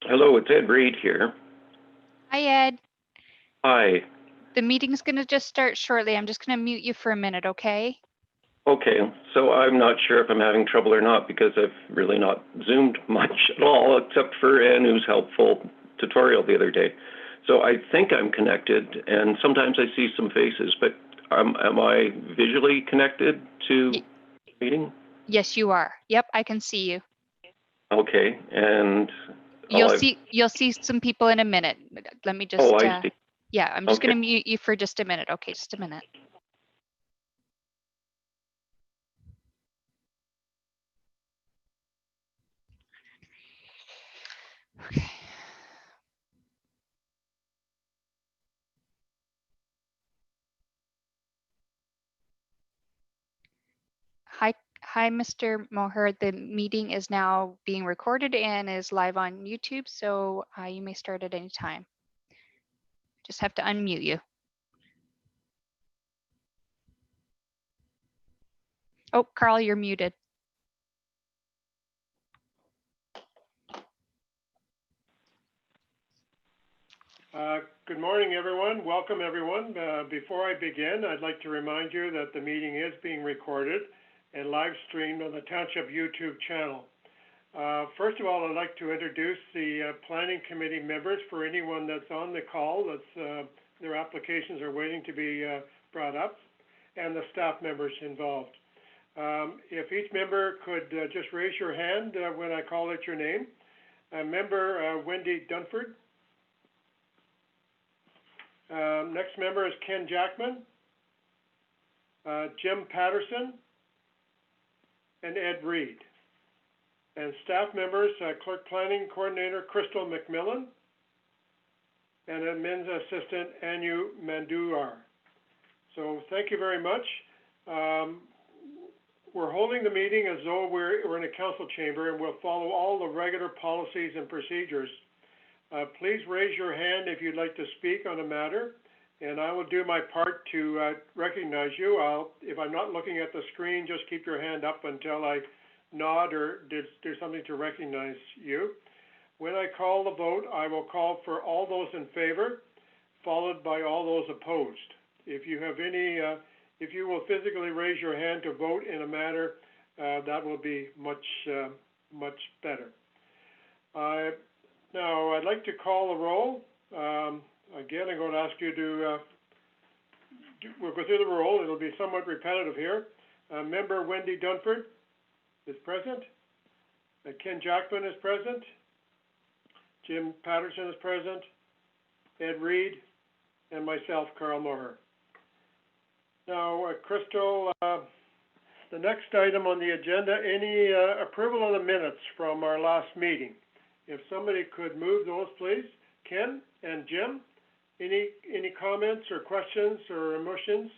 Hello, it's Ed Reed here. Hi, Ed. Hi. The meeting's going to just start shortly. I'm just going to mute you for a minute, okay? Okay, so I'm not sure if I'm having trouble or not because I've really not Zoomed much at all except for Anu's helpful tutorial the other day. So I think I'm connected and sometimes I see some faces, but am I visually connected to the meeting? Yes, you are. Yep, I can see you. Okay, and you'll see some people in a minute. Let me just I see. Yeah, I'm just going to mute you for just a minute. Okay, just a minute. Okay. Hi, Mr. Moher. The meeting is now being recorded and is live on YouTube, so you may start at any time. Just have to unmute you. Oh, Carl, you're muted. Good morning, everyone. Welcome, everyone. Before I begin, I'd like to remind you that the meeting is being recorded and live streamed on the Township YouTube channel. First of all, I'd like to introduce the Planning Committee members for anyone that's on the call, their applications are waiting to be brought up, and the staff members involved. If each member could just raise your hand when I call out your name. Member Wendy Dunford. Next member is Ken Jackman, Jim Patterson, and Ed Reed. And staff members, Clerk Planning Coordinator Crystal McMillan, and Admin Assistant Anu Manduar. So thank you very much. We're holding the meeting as though we're in a council chamber, and we'll follow all the regular policies and procedures. Please raise your hand if you'd like to speak on a matter, and I will do my part to recognize you. If I'm not looking at the screen, just keep your hand up until I nod or do something to recognize you. When I call the vote, I will call for all those in favor, followed by all those opposed. If you have if you will physically raise your hand to vote in a matter, that will be much better. Now, I'd like to call the roll. Again, I'm going to ask you to, we'll go through the roll. It'll be somewhat repetitive here. Member Wendy Dunford is present. Ken Jackman is present. Jim Patterson is present. Ed Reed, and myself, Carl Moher. Now, Crystal, the next item on the agenda, any approval of the minutes from our last meeting. If somebody could move those, please. Ken and Jim, any comments or questions or emotions?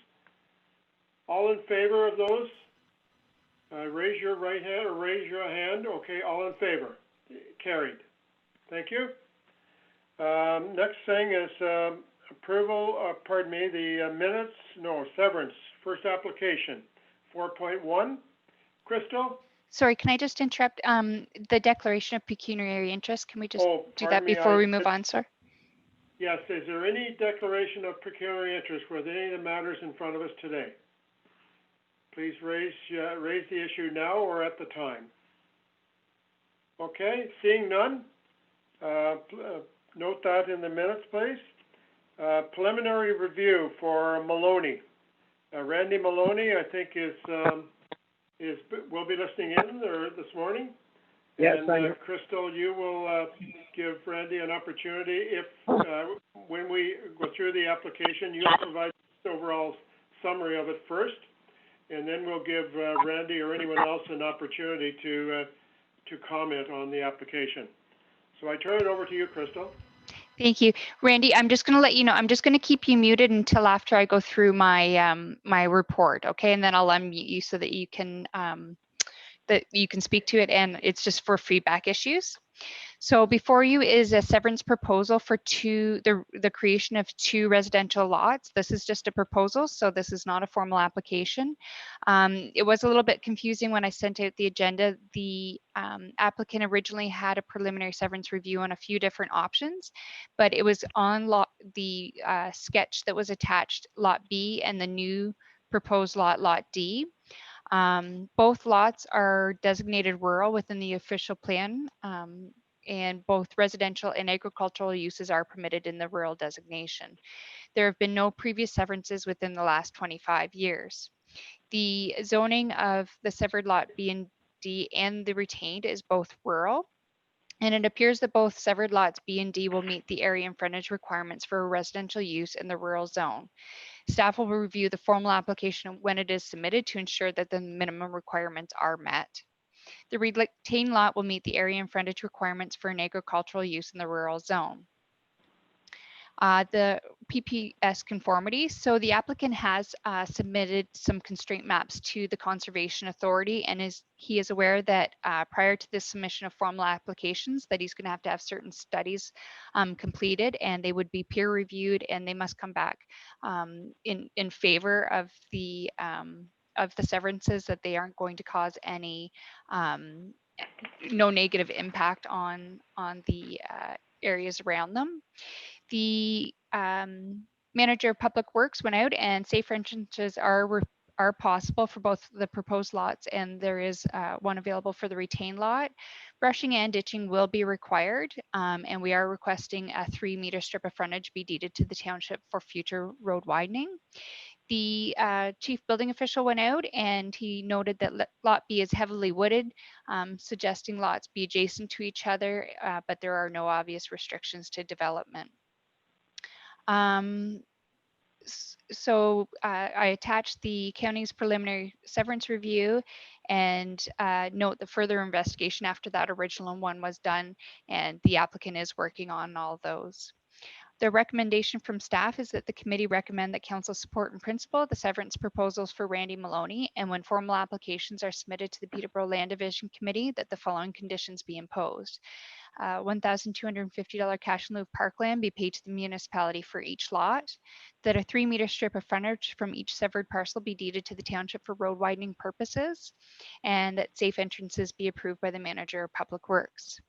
All in favor of those? Raise your right hand or raise your hand. Okay, all in favor. Carried. Thank you. Next thing is approval, severance, first application, 4.1. Crystal? Sorry, can I just interrupt? The declaration of pecuniary interest, can we just do that before we move on, sir? Yes, is there any declaration of pecuniary interest with any of the matters in front of us today? Please raise the issue now or at the time. Okay, seeing none, note that in the minutes, please. Preliminary review for Maloney. Randy Maloney, I think, will be listening in this morning. Yes, and Crystal, you will give Randy an opportunity if, when we go through the application, you'll provide the overall summary of it first, and then we'll give Randy or anyone else an opportunity to comment on the application. So I turn it over to you, Crystal. Thank you, Randy. I'm just going to let you know, I'm just going to keep you muted until after I go through my my report, okay? And then I'll unmute you so that you can speak to it, and it's just for feedback issues. So before you is a severance proposal for the creation of 2 residential lots. This is just a proposal, so this is not a formal application. It was a little bit confusing when I sent out the agenda. The applicant originally had a preliminary severance review on a few different options, but it was on the sketch that was attached, Lot B, and the new proposed lot, Lot D. Both lots are designated rural within the official plan, and both residential and agricultural uses are permitted in the rural designation. There have been no previous severances within the last 25 years. The zoning of the severed lot B and D and the retained is both rural, and it appears that both severed lots B and D will meet the area and frontage requirements for residential use in the rural zone. Staff will review the formal application when it is submitted to ensure that the minimum requirements are met. The retained lot will meet the area and frontage requirements for an agricultural use in the rural zone. The PPS conformity. So the applicant has submitted some constraint maps to the Conservation Authority, and he is aware that prior to the submission of formal applications that he's going to have certain studies completed, and they would be peer reviewed, and they must come back in favor of the severances, that they aren't going to cause any no negative impact on the areas around them. The manager of public works went out, and safe entrances are possible for both the proposed lots, and there is one available for the retained lot. Brushing and ditching will be required, and we are requesting a 3-meter strip of frontage be deeded to the township for future road widening. The chief building official went out, and he noted that Lot B is heavily wooded, suggesting lots be adjacent to each other, but there are no obvious restrictions to development. So I attached the county's preliminary severance review, and note the further investigation after that original one was done, and the applicant is working on all those. The recommendation from staff is that the committee recommend that council support in principle the severance proposals for Randy Maloney, and when formal applications are submitted to the Peterborough Land Division Committee, that the following conditions be imposed. $1,250 cash in lieu of parkland be paid to the municipality for each lot, that a 3-meter strip of frontage from each severed parcel be deeded to the township for road widening purposes, and that safe entrances be approved by the manager of public works.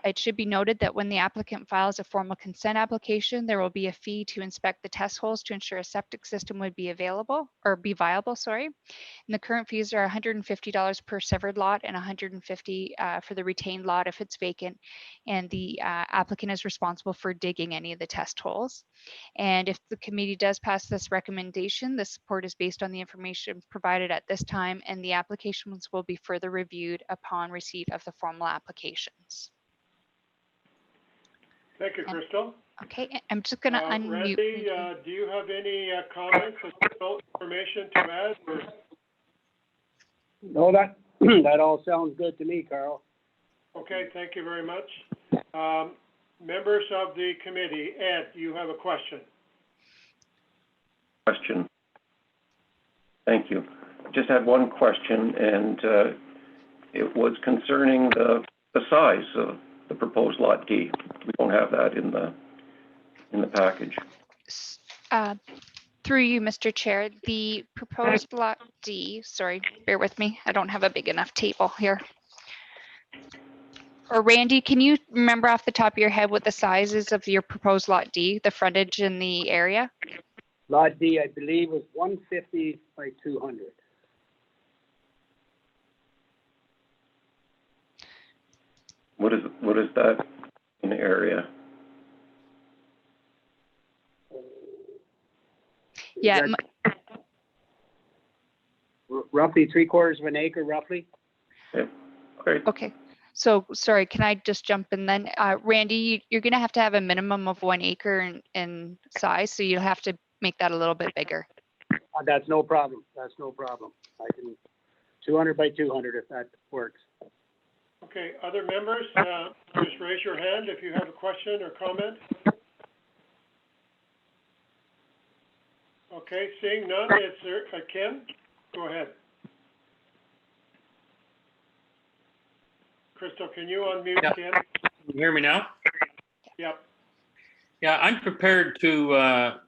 It should be noted that when the applicant files a formal consent application, there will be a fee to inspect the test holes to ensure a septic system would be viable. And the current fees are $150 per severed lot and $150 for the retained lot if it's vacant. And the applicant is responsible for digging any of the test holes. And if the committee does pass this recommendation, the support is based on the information provided at this time, and the applications will be further reviewed upon receipt of the formal applications. Thank you, Crystal. Okay, I'm just going to unmute. Randy, do you have any comments or information to add? Or? No, that all sounds good to me, Carl. Okay, thank you very much. Members of the committee, Ed, you have a question. Thank you. Just had one question, and it was concerning the size of the proposed Lot D. We don't have that in the package. Through you, Mr. Chair, the proposed Lot D, sorry, bear with me. I don't have a big enough table here. Or Randy, can you remember off the top of your head what the size is of your proposed Lot D, the frontage in the area? Lot D, I believe, was 150 by 200. What is that in the area? Yeah. Roughly 3/4 of an acre, roughly. Okay. Great. Okay. So sorry, can I just jump in then? Randy, you're going to have a minimum of 1 acre in size, so you'll have to make that a little bit bigger. That's no problem. That's no problem. I can 200 by 200 if that works. Okay, other members, just raise your hand if you have a question or comment. Okay, seeing none, it's Ken. Go ahead. Crystal, can you unmute Ken? Can you hear me now? Yep. Yeah, I'm prepared to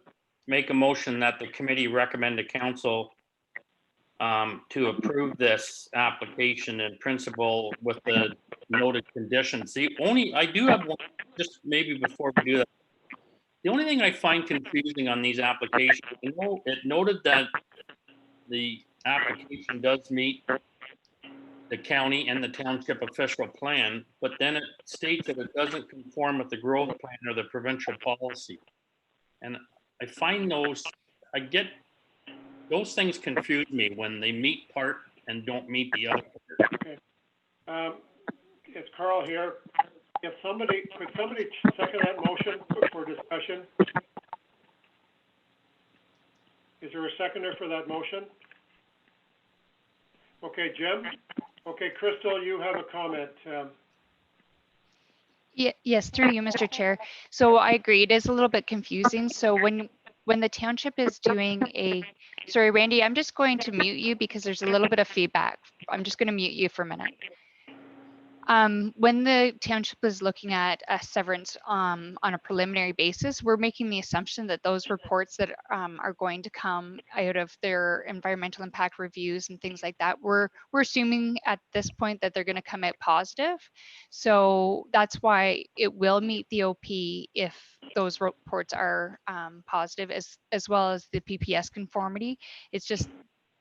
make a motion that the committee recommend to council to approve this application in principle with the noted conditions. I do have one, just maybe before we do that. The only thing I find confusing on these applications, it noted that the application does meet the county and the township official plan, but then it states that it doesn't conform with the growth plan or the provincial policy. And I find those things confuse me when they meet part and don't meet the other part. Okay. It's Carl here. Could somebody second that motion for discussion? Is there a seconder for that motion? Okay, Jim? Okay, Crystal, you have a comment. Yes, through you, Mr. Chair. So I agree, it is a little bit confusing. So when the township is doing sorry, Randy, I'm just going to mute you because there's a little bit of feedback. I'm just going to mute you for a minute. When the township is looking at a severance on a preliminary basis, we're making the assumption that those reports that are going to come out of their environmental impact reviews and things like that, we're assuming at this point that they're going to come out positive. So that's why it will meet the OP if those reports are positive, as well as the PPS conformity. It's just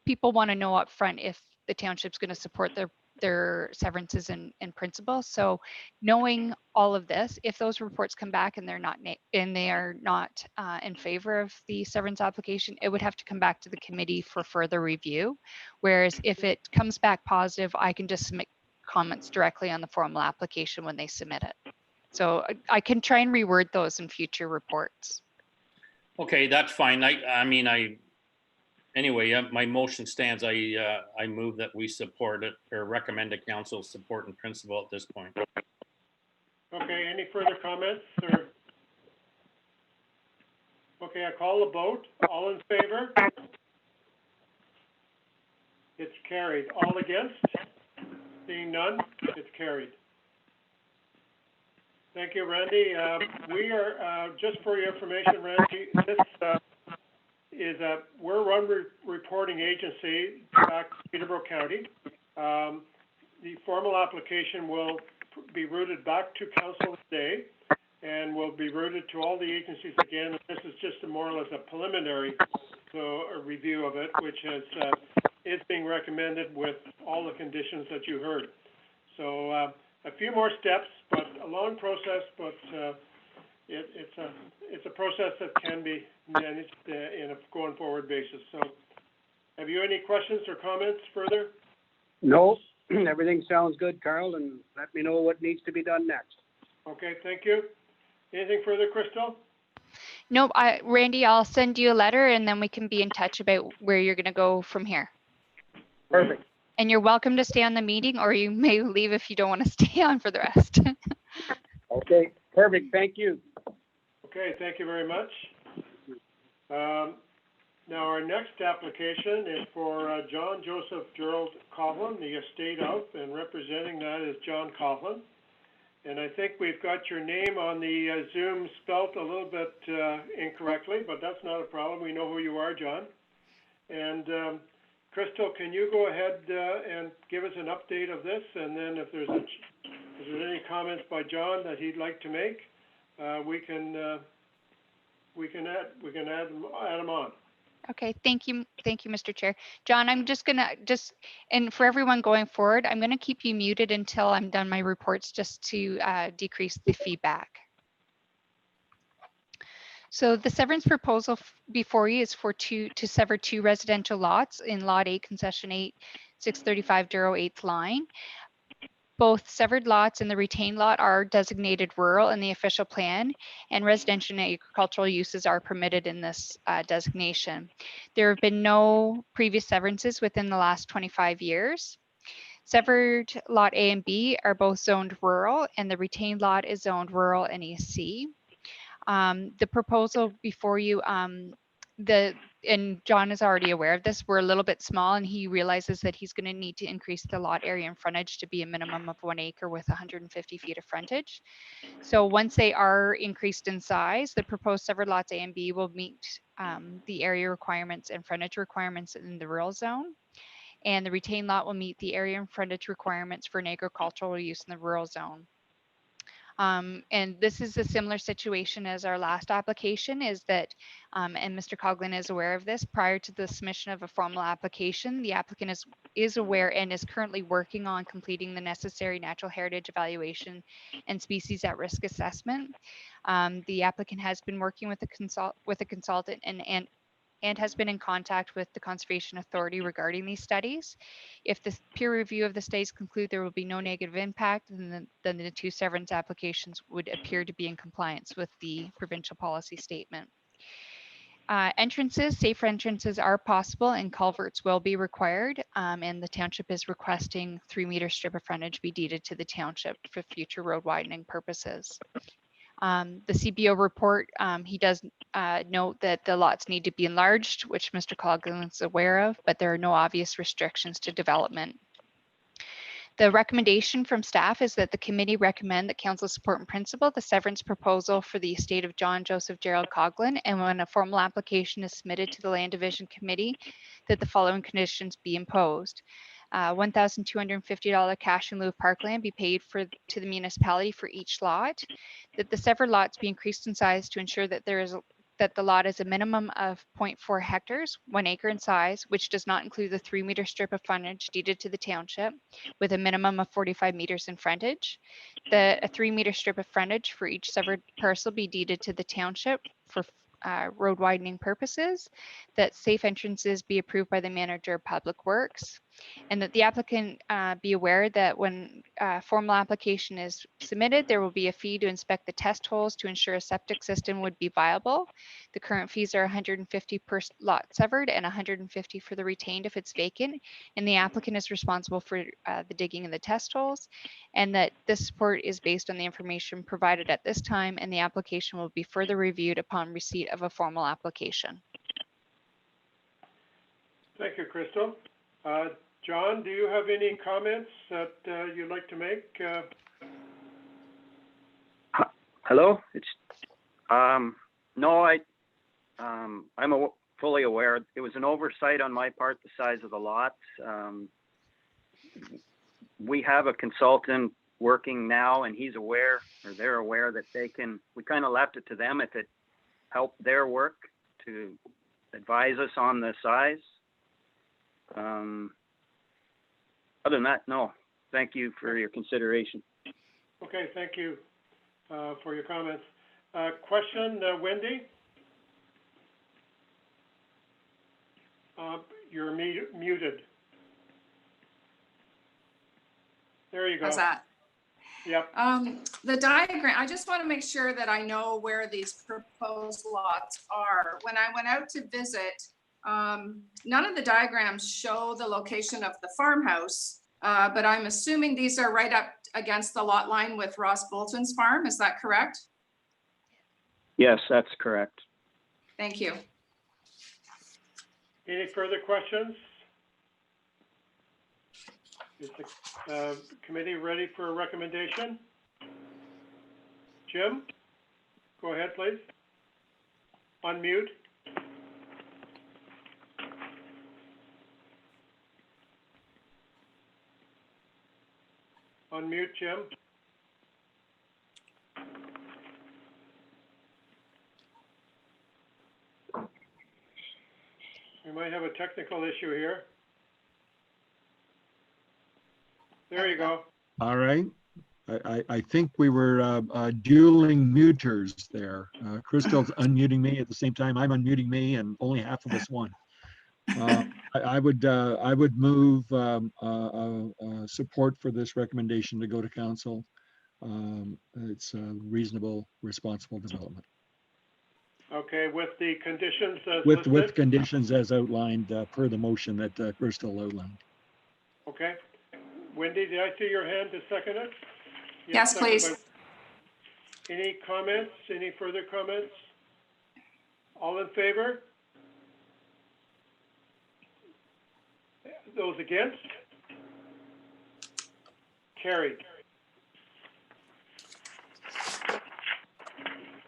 people want to know up front if the township's going to support their severances in principle. So knowing all of this, if those reports come back and they are not in favor of the severance application, it would have to come back to the committee for further review. Whereas if it comes back positive, I can just submit comments directly on the formal application when they submit it. So I can try and reword those in future reports. Okay, that's fine. Anyway, my motion stands. I move that we support it or recommend to council support in principle at this point. Okay, any further comments? Or... Okay, I call the vote. All in favor? It's carried. All against? Seeing none, it's carried. Thank you, Randy. We are, just for your information, Randy, this we're one reporting agency back to Peterborough County. The formal application will be routed back to council today and will be routed to all the agencies again. This is just more or less a preliminary a review of it, which is being recommended with all the conditions that you heard. So a few more steps, but a long process, but it's a process that can be managed in a going forward basis. So have you any questions or comments further? No, everything sounds good, Carl, and let me know what needs to be done next. Okay, thank you. Anything further, Crystal? Nope, Randy, I'll send you a letter and then we can be in touch about where you're going to go from here. Perfect. And you're welcome to stay on the meeting, or you may leave if you don't want to stay on for the rest. Okay, perfect. Thank you. Okay, thank you very much. Now our next application is for John Joseph Gerald Coughlin, the estate of, and representing that is John Coughlin. And I think we've got your name on the Zoom spelt a little bit incorrectly, but that's not a problem. We know who you are, John. And Crystal, can you go ahead and give us an update of this? And then if there's any comments by John that he'd like to make, we can add them on. Okay, thank you, Mr. Chair. John, I'm just gonna and for everyone going forward, I'm gonna keep you muted until I'm done my reports, just to decrease the feedback. So the severance proposal before you is to sever 2 residential lots in Lot 8, Concession 8, 635 Douro 8th line. Both severed lots and the retained lot are designated rural in the official plan, and residential and agricultural uses are permitted in this designation. There have been no previous severances within the last 25 years. Severed lot A and B are both zoned rural, and the retained lot is zoned rural and EC. The proposal before you, the and John is already aware of this, we're a little bit small, and he realizes that he's going to need to increase the lot area and frontage to be a minimum of 1 acre with 150 feet of frontage. So once they are increased in size, the proposed severed lots A and B will meet the area requirements and frontage requirements in the rural zone. And the retained lot will meet the area and frontage requirements for an agricultural use in the rural zone. And this is a similar situation as our last application, is that, and Mr. Coughlin is aware of this, prior to the submission of a formal application, the applicant is aware and is currently working on completing the necessary natural heritage evaluation and species at risk assessment. The applicant has been working with a consultant and has been in contact with the Conservation Authority regarding these studies. If the peer review of the studies conclude there will be no negative impact, then the two severance applications would appear to be in compliance with the provincial policy statement. Safe entrances are possible, and culverts will be required. And the township is requesting 3-meter strip of frontage be deeded to the township for future road widening purposes. The CBO report, he does note that the lots need to be enlarged, which Mr. Coughlin is aware of, but there are no obvious restrictions to development. The recommendation from staff is that the committee recommend that council support in principle the severance proposal for the estate of John Joseph Gerald Coughlin, and when a formal application is submitted to the Land Division Committee, that the following conditions be imposed. $1,250 cash in lieu of parkland be paid to the municipality for each lot, that the severed lots be increased in size to ensure that the lot is a minimum of 0.4 hectares, 1 acre in size, which does not include the 3-meter strip of frontage deeded to the township, with a minimum of 45 meters in frontage. That a 3-meter strip of frontage for each severed parcel be deeded to the township for road widening purposes, that safe entrances be approved by the manager of public works, and that the applicant be aware that when a formal application is submitted, there will be a fee to inspect the test holes to ensure a septic system would be viable. The current fees are $150 per lot severed and $150 for the retained if it's vacant, and the applicant is responsible for the digging of the test holes, and that this support is based on the information provided at this time, and the application will be further reviewed upon receipt of a formal application. Thank you, Crystal. John, do you have any comments that you'd like to make? Hello, it's, no, I'm fully aware. It was an oversight on my part, the size of the lots. We have a consultant working now, and he's aware, or they're aware that we kind of left it to them if it helped their work to advise us on the size. Other than that, no. Thank you for your consideration. Okay, thank you for your comments. Question, Wendy? You're muted. There you go. How's that? Yep. The diagram, I just want to make sure that I know where these proposed lots are. When I went out to visit, none of the diagrams show the location of the farmhouse, but I'm assuming these are right up against the lot line with Ross Bolton's farm. Is that correct? Yes, that's correct. Thank you. Any further questions? Is the committee ready for a recommendation? Jim, go ahead, please. Unmute. Unmute, Jim. We might have a technical issue here. There you go. All right. I think we were dueling muters there. Crystal's unmuting me at the same time. I'm unmuting me, and only half of us won. I would move support for this recommendation to go to council. It's a reasonable, responsible development. Okay, with the conditions as with listed? conditions as outlined per the motion that Crystal outlined. Okay. Wendy, did I see your hand to second it? Yes, please. Any comments? Any further comments? All in favor? Those against? Carried.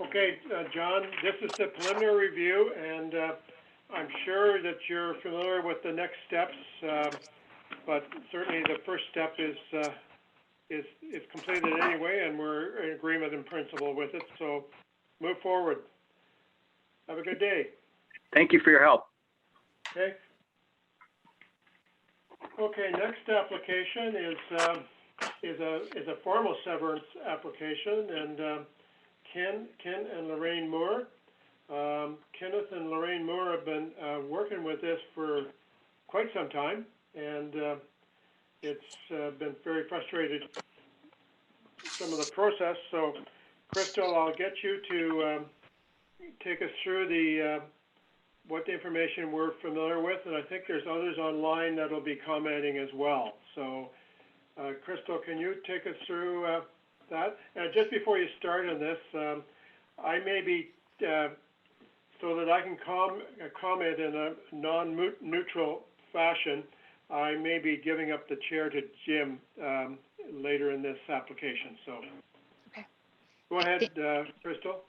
Okay, John, this is the preliminary review, and I'm sure that you're familiar with the next steps, but certainly the first step is completed anyway, and we're in agreement in principle with it. So move forward. Have a good day. Thank you for your help. Okay. Okay. Next application is a formal severance application, and Ken and Lorraine Moore. Kenneth and Lorraine Moore have been working with this for quite some time, and it's been very frustrated, some of the process. So, Crystal, I'll get you to take us through what the information we're familiar with, and I think there's others online that'll be commenting as well. So, Crystal, can you take us through that? Just before you start on this, I may be, so that I can comment in a non-neutral fashion, I may be giving up the chair to Jim later in this application. So, okay. Go ahead, Crystal.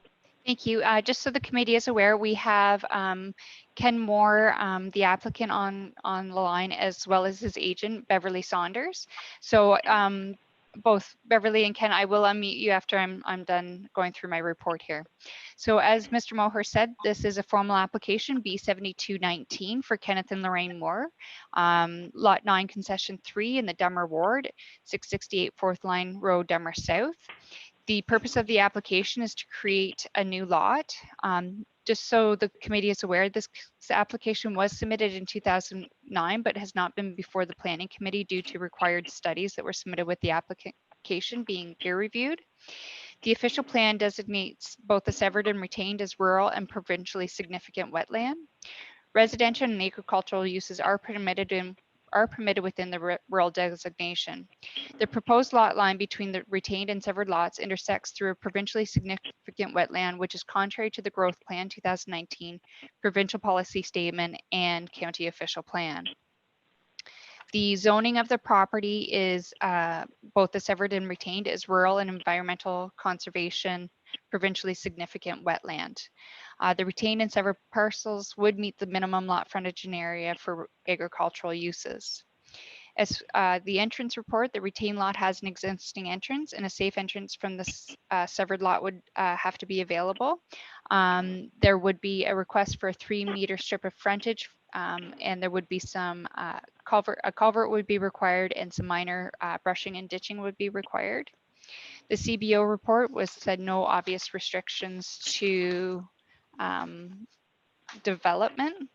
Thank you. Just so the committee is aware, we have Ken Moore, the applicant on the line, as well as his agent, Beverly Saunders. So both Beverly and Ken, I will unmute you after I'm done going through my report here. So as Mr. Moher said, this is a formal application, B7219 for Kenneth and Lorraine Moore, Lot 9, Concession 3 in the Dummer Ward, 668 4th Line Road, Dummer South. The purpose of the application is to create a new lot. Just so the committee is aware, this application was submitted in 2009, but has not been before the planning committee due to required studies that were submitted with the application being peer reviewed. The official plan designates both the severed and retained as rural and provincially significant wetland. Residential and agricultural uses are permitted within the rural designation. The proposed lot line between the retained and severed lots intersects through a provincially significant wetland, which is contrary to the Growth Plan 2019, Provincial Policy Statement, and County Official Plan. The zoning of the property is both the severed and retained is rural and environmental conservation, provincially significant wetland. The retained and severed parcels would meet the minimum lot frontage and area for agricultural uses. As the entrance report, the retained lot has an existing entrance, and a safe entrance from the severed lot would have to be available. There would be a request for a 3-meter strip of frontage, and there would be some a culvert would be required, and some minor brushing and ditching would be required. The CBO report said no obvious restrictions to development.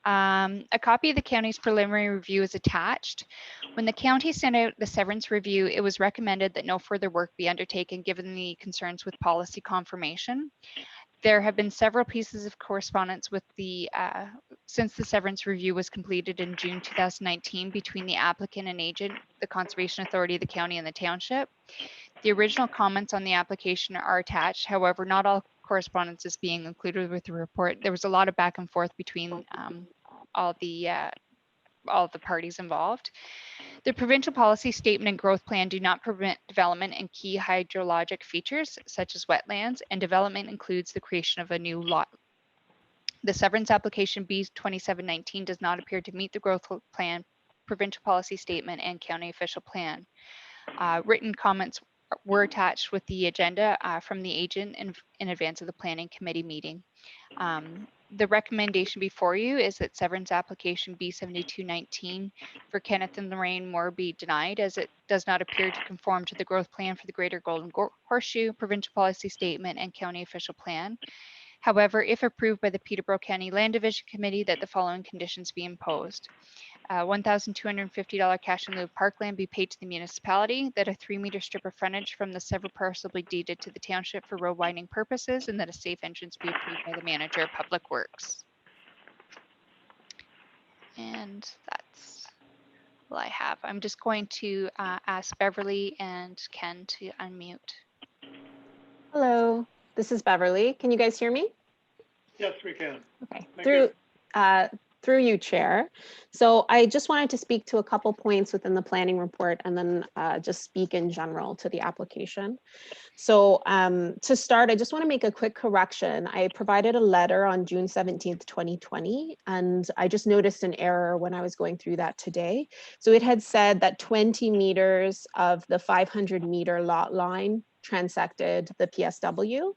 A copy of the county's preliminary review is attached. When the county sent out the severance review, it was recommended that no further work be undertaken given the concerns with policy confirmation. There have been several pieces of correspondence with since the severance review was completed in June 2019 between the applicant and agent, the Conservation Authority of the county, and the township. The original comments on the application are attached. However, not all correspondence is being included with the report. There was a lot of back and forth between all the parties involved. The provincial policy statement and growth plan do not permit development in key hydrologic features such as wetlands, and development includes the creation of a new lot. The severance application B2719 does not appear to meet the growth plan, provincial policy statement, and county official plan. Written comments were attached with the agenda from the agent in advance of the planning committee meeting. The recommendation before you is that severance application B7219 for Kenneth and Lorraine Moore be denied, as it does not appear to conform to the growth plan for the Greater Golden Horseshoe, provincial policy statement, and county official plan. However, if approved by the Peterborough County Land Division Committee, that the following conditions be imposed. $1,250 cash in lieu of parkland be paid to the municipality, that a 3-meter strip of frontage from the severed parcel be deeded to the township for road widening purposes, and that a safe entrance be approved by the manager of public works. And that's all I have. I'm just going to ask Beverly and Ken to unmute. Hello, this is Beverly. Can you guys hear me? Yes, we can. Okay. Thank you. Through you, Chair. So I just wanted to speak to a couple points within the planning report and then just speak in general to the application. So to start, I just want to make a quick correction. I provided a letter on June 17th, 2020, and I just noticed an error when I was going through that today. So it had said that 20 meters of the 500-meter lot line transected the PSW.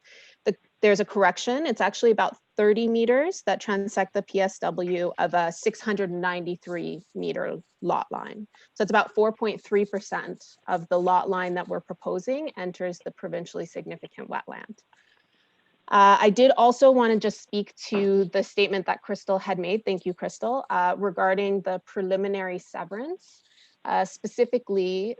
There's a correction. It's actually about 30 meters that transect the PSW of a 693-meter lot line. So it's about 4.3% of the lot line that we're proposing enters the provincially significant wetland. I did also want to just speak to the statement that Crystal had made, thank you, Crystal, regarding the preliminary severance. Specifically,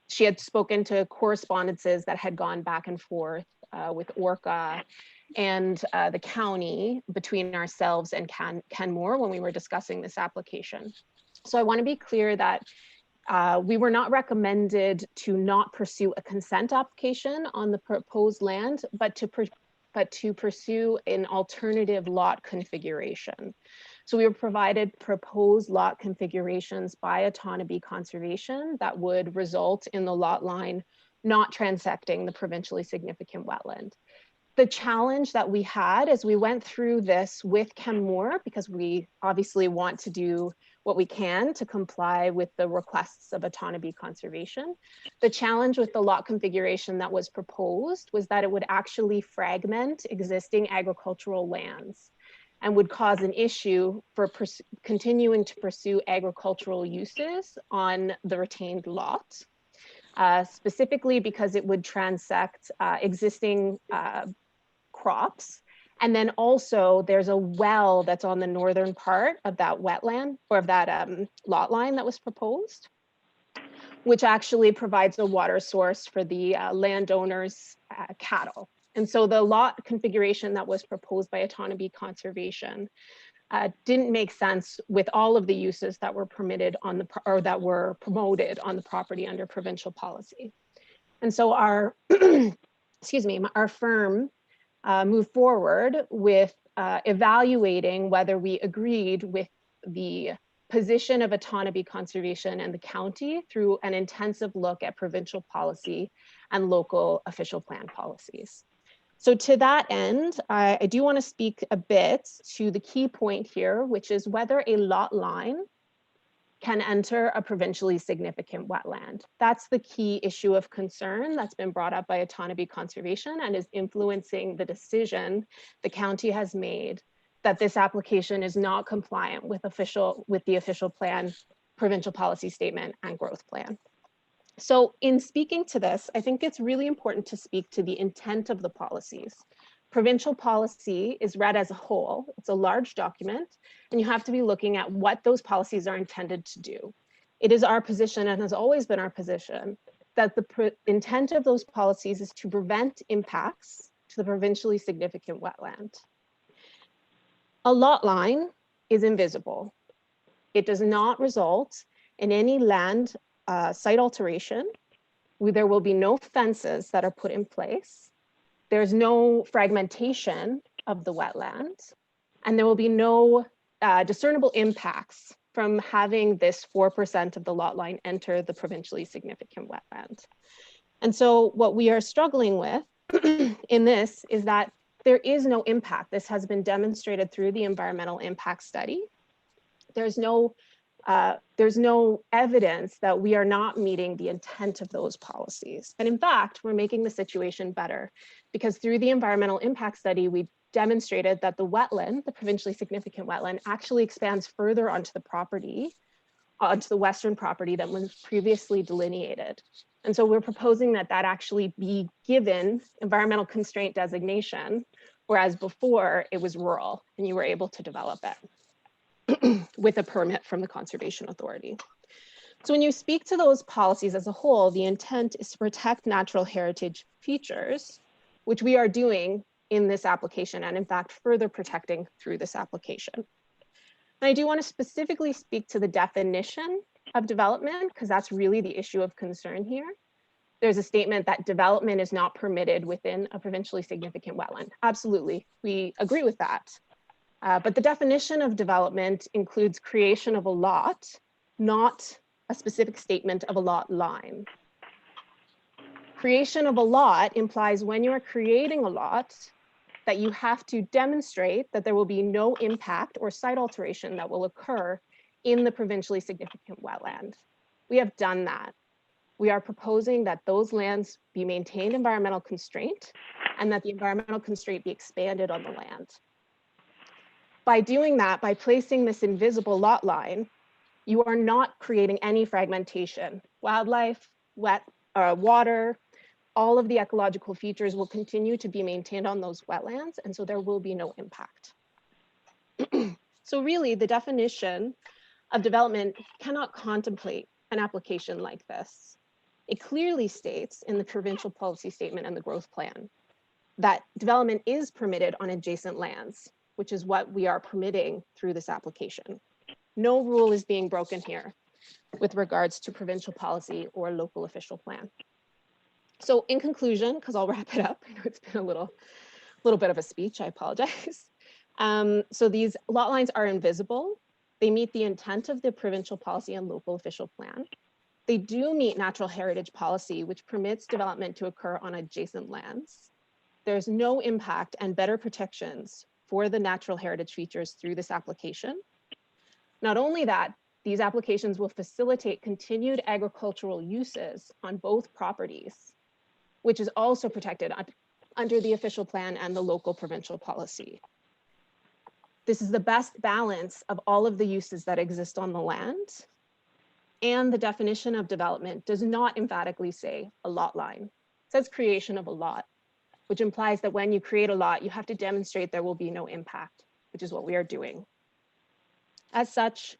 she had spoken to correspondences that had gone back and forth with ORCA and the county between ourselves and Canmore when we were discussing this application. So I want to be clear that we were not recommended to not pursue a consent application on the proposed land, but to pursue an alternative lot configuration. So we were provided proposed lot configurations by Autonomy Conservation that would result in the lot line not transecting the provincially significant wetland. The challenge that we had as we went through this with Canmore, because we obviously want to do what we can to comply with the requests of Autonomy Conservation. The challenge with the lot configuration that was proposed was that it would actually fragment existing agricultural lands and would cause an issue for continuing to pursue agricultural uses on the retained lot. Specifically because it would transect existing crops. And then also there's a well that's on the northern part of that wetland or of that lot line that was proposed, which actually provides a water source for the landowners' cattle. And so the lot configuration that was proposed by Autonomy Conservation didn't make sense with all of the uses that were permitted on the, or that were promoted on the property under provincial policy. And so our, excuse me, our firm moved forward with evaluating whether we agreed with the position of Autonomy Conservation and the county through an intensive look at provincial policy and local official plan policies. So to that end, I do want to speak a bit to the key point here, which is whether a lot line can enter a provincially significant wetland. That's the key issue of concern that's been brought up by Autonomy Conservation and is influencing the decision the county has made that this application is not compliant with the official plan, provincial policy statement, and growth plan. So in speaking to this, I think it's really important to speak to the intent of the policies. Provincial policy is read as a whole. It's a large document, and you have to be looking at what those policies are intended to do. It is our position, and has always been our position, that the intent of those policies is to prevent impacts to the provincially significant wetland. A lot line is invisible. It does not result in any land site alteration. There will be no fences that are put in place. There's no fragmentation of the wetland, and there will be no discernible impacts from having this 4% of the lot line enter the provincially significant wetland. And so what we are struggling with in this is that there is no impact. This has been demonstrated through the environmental impact study. There's no evidence that we are not meeting the intent of those policies. And in fact, we're making the situation better because through the environmental impact study, we demonstrated that the wetland, the provincially significant wetland, actually expands further onto the property, onto the western property that was previously delineated. And so we're proposing that that actually be given environmental constraint designation, whereas before it was rural and you were able to develop it with a permit from the Conservation Authority. So when you speak to those policies as a whole, the intent is to protect natural heritage features, which we are doing in this application and in fact further protecting through this application. And I do want to specifically speak to the definition of development because that's really the issue of concern here. There's a statement that development is not permitted within a provincially significant wetland. Absolutely, we agree with that. But the definition of development includes creation of a lot, not a specific statement of a lot line. Creation of a lot implies when you are creating a lot that you have to demonstrate that there will be no impact or site alteration that will occur in the provincially significant wetland. We have done that. We are proposing that those lands be maintained environmental constraint and that the environmental constraint be expanded on the land. By doing that, by placing this invisible lot line, you are not creating any fragmentation. Wildlife, water, all of the ecological features will continue to be maintained on those wetlands, and so there will be no impact. So really, the definition of development cannot contemplate an application like this. It clearly states in the provincial policy statement and the growth plan that development is permitted on adjacent lands, which is what we are permitting through this application. No rule is being broken here with regards to provincial policy or local official plan. So in conclusion, because I'll wrap it up, I know it's been a little bit of a speech, I apologize. So these lot lines are invisible. They meet the intent of the provincial policy and local official plan. They do meet natural heritage policy, which permits development to occur on adjacent lands. There's no impact and better protections for the natural heritage features through this application. Not only that, these applications will facilitate continued agricultural uses on both properties, which is also protected under the official plan and the local provincial policy. This is the best balance of all of the uses that exist on the land. And the definition of development does not emphatically say a lot line. It says creation of a lot, which implies that when you create a lot, you have to demonstrate there will be no impact, which is what we are doing. As such,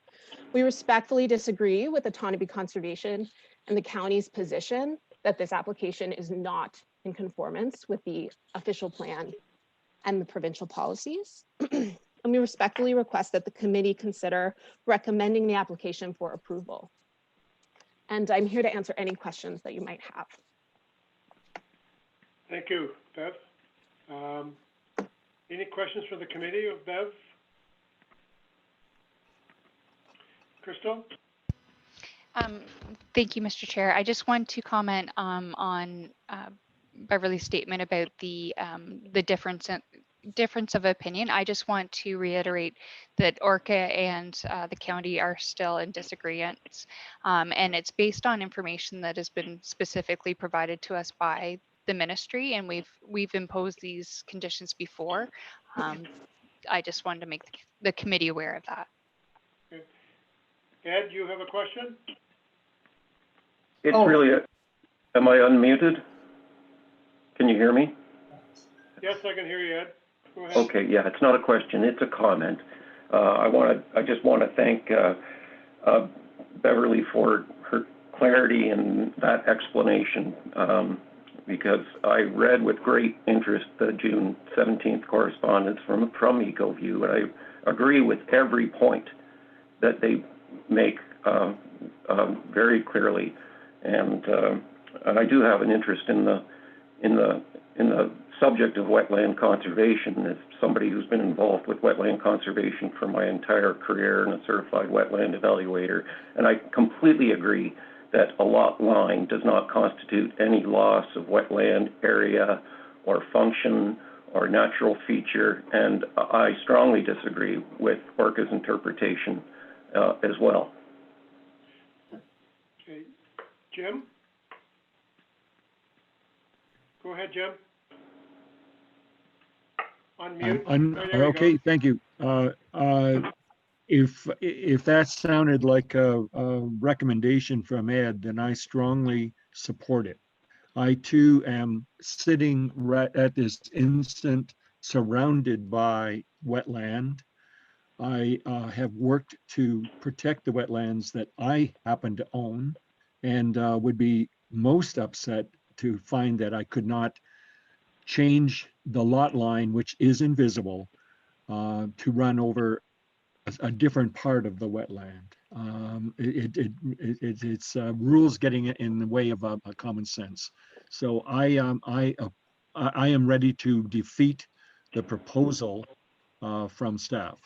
we respectfully disagree with autonomy conservation and the county's position that this application is not in conformance with the official plan and the provincial policies. And we respectfully request that the committee consider recommending the application for approval. And I'm here to answer any questions that you might have. Thank you, Bev. Any questions for the committee of Bev? Crystal? Thank you, Mr. Chair. I just want to comment on Beverly's statement about the difference of opinion. I just want to reiterate that Orca and the county are still in disagreement, and it's based on information that has been specifically provided to us by the ministry, and we've imposed these conditions before. I just wanted to make the committee aware of that. Okay. Ed, you have a question? It's really, am I unmuted? Can you hear me? Yes, I can hear you, Ed. Go ahead. Okay, yeah, it's not a question, it's a comment. I just want to thank Beverly for her clarity and that explanation, because I read with great interest the June 17th correspondence from EcoView, and I agree with every point that they make very clearly, and I do have an interest in the subject of wetland conservation as somebody who's been involved with wetland conservation for my entire career and a certified wetland evaluator. And I completely agree that a lot line does not constitute any loss of wetland area or function or natural feature. And I strongly disagree with Orca's interpretation as well. Okay, Jim? Go ahead, Jim. Unmute. Okay, thank you. If that sounded like a recommendation from Ed, then I strongly support it. I too am sitting right at this instant surrounded by wetland. I have worked to protect the wetlands that I happen to own, and would be most upset to find that I could not change the lot line, which is invisible, to run over a different part of the wetland. It's rules getting in the way of a common sense. So I am ready to defeat the proposal from staff.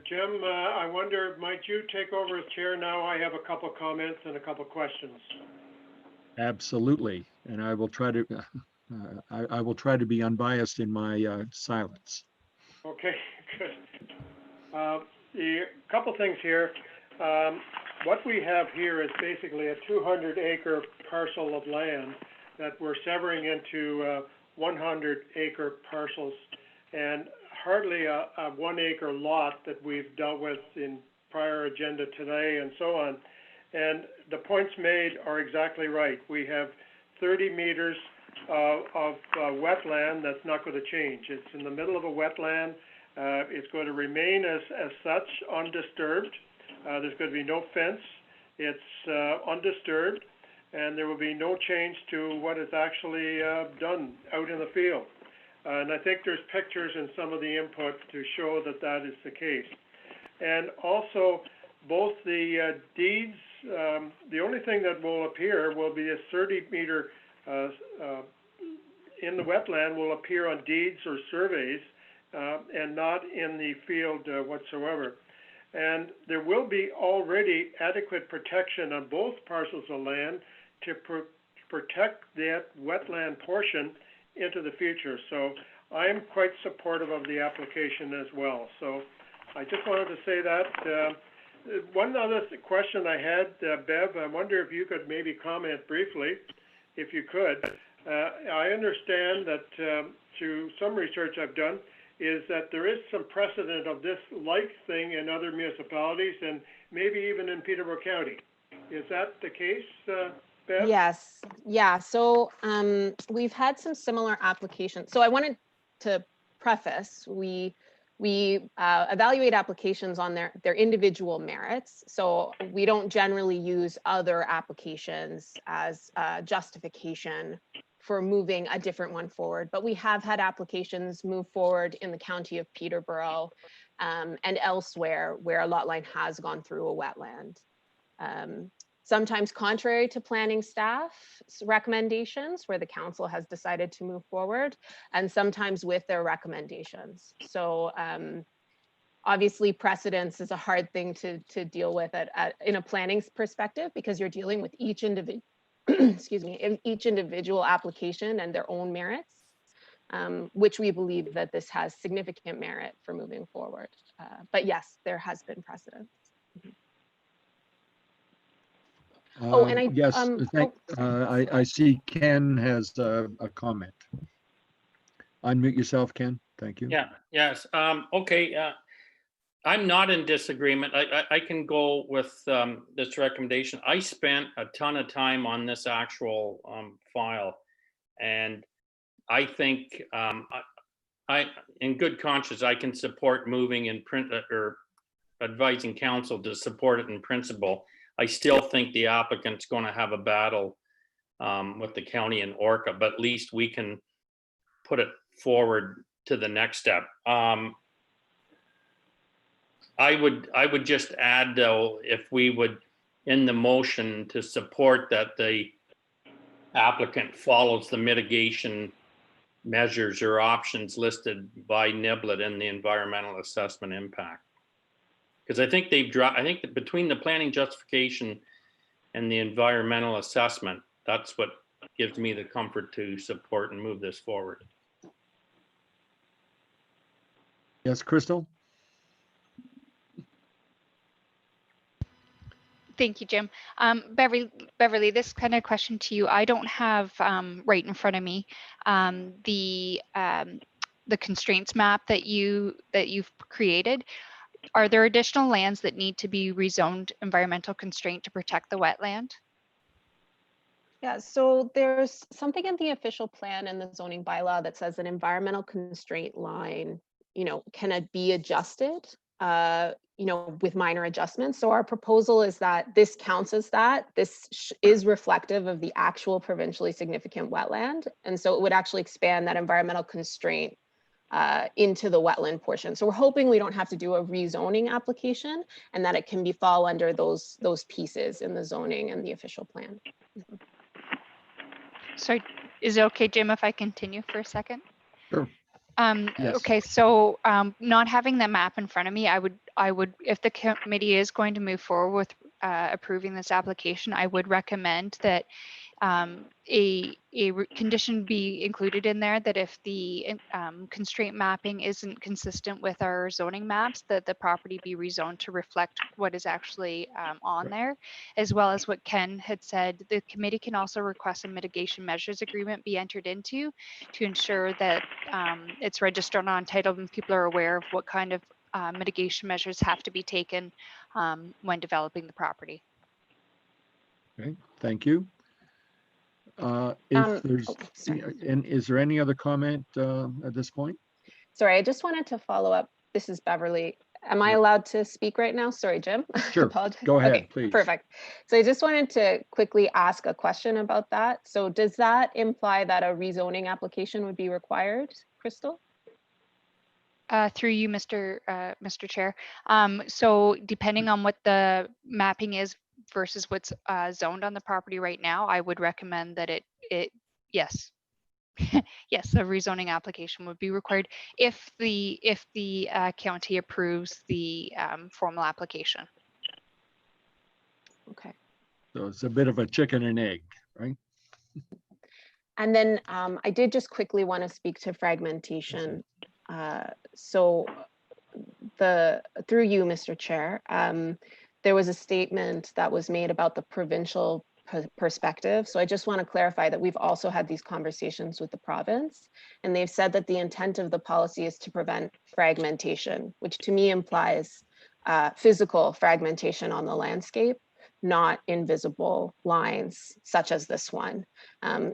Jim, I wonder, might you take over as chair now? I have a couple comments and a couple questions. Absolutely, and I will try to I will try to be unbiased in my silence. Okay, good. The couple things here. What we have here is basically a 200-acre parcel of land that we're severing into 100-acre parcels, and hardly a 1-acre lot that we've dealt with in prior agenda today and so on. And the points made are exactly right. We have 30 meters of wetland that's not going to change. It's in the middle of a wetland. It's going to remain as such, undisturbed. There's going to be no fence. It's undisturbed, and there will be no change to what is actually done out in the field. And I think there's pictures in some of the input to show that that is the case. And also, both the deeds, the only thing that will appear will be a 30-meter in the wetland will appear on deeds or surveys and not in the field whatsoever. And there will be already adequate protection on both parcels of land to protect that wetland portion into the future. So I am quite supportive of the application as well. So I just wanted to say that. One other question I had, Bev, I wonder if you could maybe comment briefly, if you could. I understand that through some research I've done, is that there is some precedent of this like thing in other municipalities and maybe even in Peterborough County. Is that the case, Bev? Yes, yeah. So we've had some similar applications. So I wanted to preface, we evaluate applications on their individual merits. So we don't generally use other applications as justification for moving a different one forward. But we have had applications move forward in the county of Peterborough and elsewhere where a lot line has gone through a wetland. Sometimes contrary to planning staff's recommendations, where the council has decided to move forward, and sometimes with their recommendations. So obviously precedence is a hard thing to deal with in a planning perspective, because you're dealing with each individual excuse me, in each individual application and their own merits, which we believe that this has significant merit for moving forward. But yes, there has been precedence. Oh, and I yes, I see Ken has a comment. Unmute yourself, Ken. Thank you. Yeah, yes. Okay. I'm not in disagreement. I can go with this recommendation. I spent a ton of time on this actual file, and I think I, in good conscience, I can support moving in print or advising council to support it in principle. I still think the applicant's going to have a battle with the county and Orca, but at least we can put it forward to the next step. I would just add, though, if we would, in the motion, to support that the applicant follows the mitigation measures or options listed by Niblet in the environmental assessment impact. Because I think I think that between the planning justification and the environmental assessment, that's what gives me the comfort to support and move this forward. Yes, Crystal? Thank you, Jim. Beverly, this kind of question to you. I don't have right in front of me the constraints map that you've created. Are there additional lands that need to be rezoned environmental constraint to protect the wetland? Yeah, so there's something in the official plan and the zoning bylaw that says an environmental constraint line, can it be adjusted, with minor adjustments. So our proposal is that this counts as that. This is reflective of the actual provincially significant wetland. And so it would actually expand that environmental constraint into the wetland portion. So we're hoping we don't have to do a rezoning application and that it can fall under those pieces in the zoning and the official plan. So is it okay, Jim, if I continue for a second? Sure. Yes. Okay, so not having the map in front of me, I would, if the committee is going to move forward with approving this application, I would recommend that condition be included in there that if the constraint mapping isn't consistent with our zoning maps, that the property be rezoned to reflect what is actually on there, as well as what Ken had said. The committee can also request a mitigation measures agreement be entered into to ensure that it's registered on title and people are aware of what kind of mitigation measures have to be taken when developing the property. Okay, thank you. If there's, sorry. and is there any other comment at this point? Sorry, I just wanted to follow up. This is Beverly. Am I Yep. allowed to speak right now? Sorry, Jim. Sure. Apologize. Go ahead, Okay, please. perfect. So I just wanted to quickly ask a question about that. So does that imply that a rezoning application would be required, Crystal? Through you, Mr. Chair. So depending on what the mapping is versus what's zoned on the property right now, I would recommend that yes. Yes, a rezoning application would be required if the county approves the formal application. Okay. So it's a bit of a chicken and egg, right? And then I did just quickly want to speak to fragmentation. So through you, Mr. Chair, there was a statement that was made about the provincial perspective. So I just want to clarify that we've also had these conversations with the province, and they've said that the intent of the policy is to prevent fragmentation, which to me implies physical fragmentation on the landscape, not invisible lines such as this one.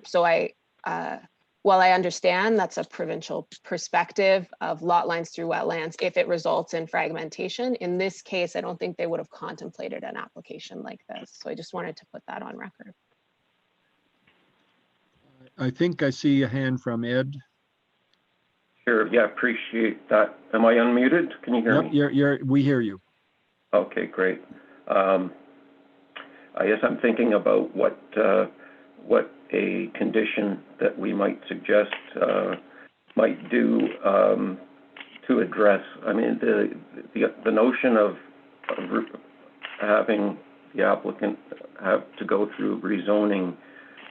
So while I understand that's a provincial perspective of lot lines through wetlands, if it results in fragmentation, in this case, I don't think they would have contemplated an application like this. So I just wanted to put that on record. I think I see a hand from Ed. Sure, yeah, appreciate that. Am I unmuted? Can you hear me? Yep, we hear you. Okay, great. I guess I'm thinking about what a condition that we might suggest might do to address. I mean, the notion of having the applicant have to go through rezoning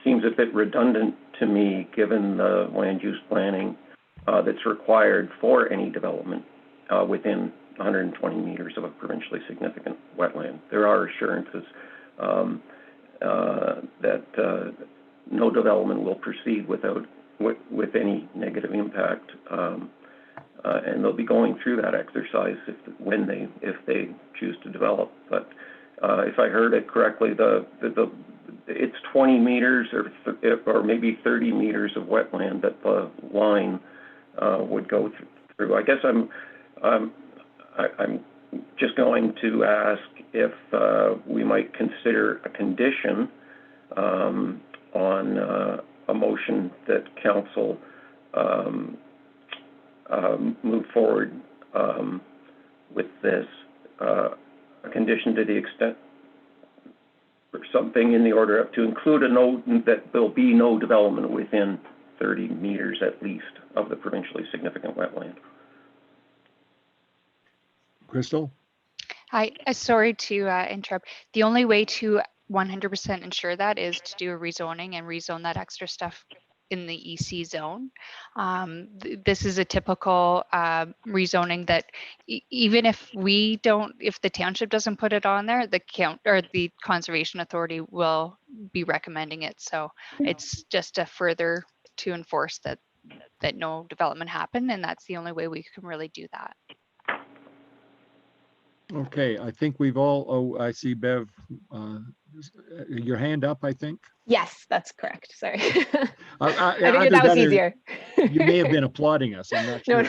seems a bit redundant to me, given the land use planning that's required for any development within 120 meters of a provincially significant wetland. There are assurances that no development will proceed with any negative impact, and they'll be going through that exercise if they choose to develop. But if I heard it correctly, it's 20 meters or maybe 30 meters of wetland that the line would go through. I guess I'm just going to ask if we might consider a condition on a motion that council move forward with this, a condition to the extent, or something in the order of, to include a note that there'll be no development within 30 meters at least of the provincially significant wetland. Crystal? Hi, sorry to interrupt. The only way to 100% ensure that is to do a rezoning and rezone that extra stuff in the EC zone. This is a typical rezoning that even if the township doesn't put it on there, the conservation authority will be recommending it. So it's just a further to enforce that no development happen, and that's the only way we can really do that. Okay, I think we've all, I see Bev, your hand up, I think. Yes, that's correct. Sorry. I figured that was easier. You may have been applauding us, I'm not sure.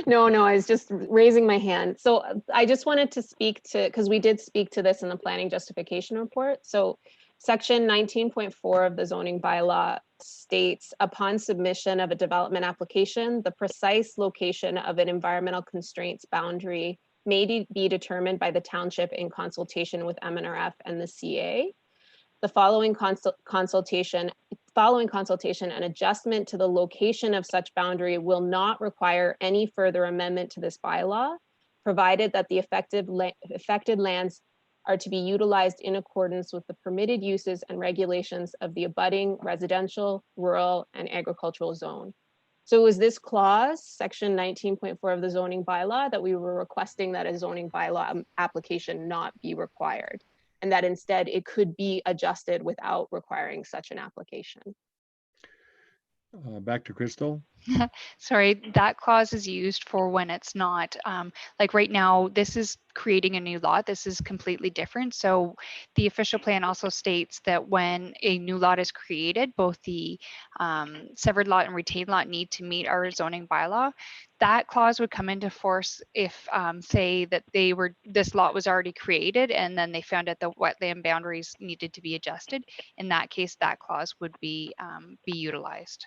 No, I was just raising my hand. So I just wanted to speak to, because we did speak to this in the planning justification report. So section 19.4 of the zoning bylaw states, upon submission of a development application, the precise location of an environmental constraints boundary may be determined by the township in consultation with MNRF and the CA. The following following consultation, an adjustment to the location of such boundary will not require any further amendment to this bylaw, provided that the affected lands are to be utilized in accordance with the permitted uses and regulations of the abutting residential, rural, and agricultural zone. So it was this clause, section 19.4 of the zoning bylaw, that we were requesting that a zoning bylaw application not be required, and that instead it could be adjusted without requiring such an application. Back to Crystal. Sorry, that clause is used for when it's not, like right now, this is creating a new lot. This is completely different. So the official plan also states that when a new lot is created, both the severed lot and retained lot need to meet our zoning bylaw. That clause would come into force if, say that this lot was already created and then they found out the wetland boundaries needed to be adjusted. In that case, that clause would be utilized.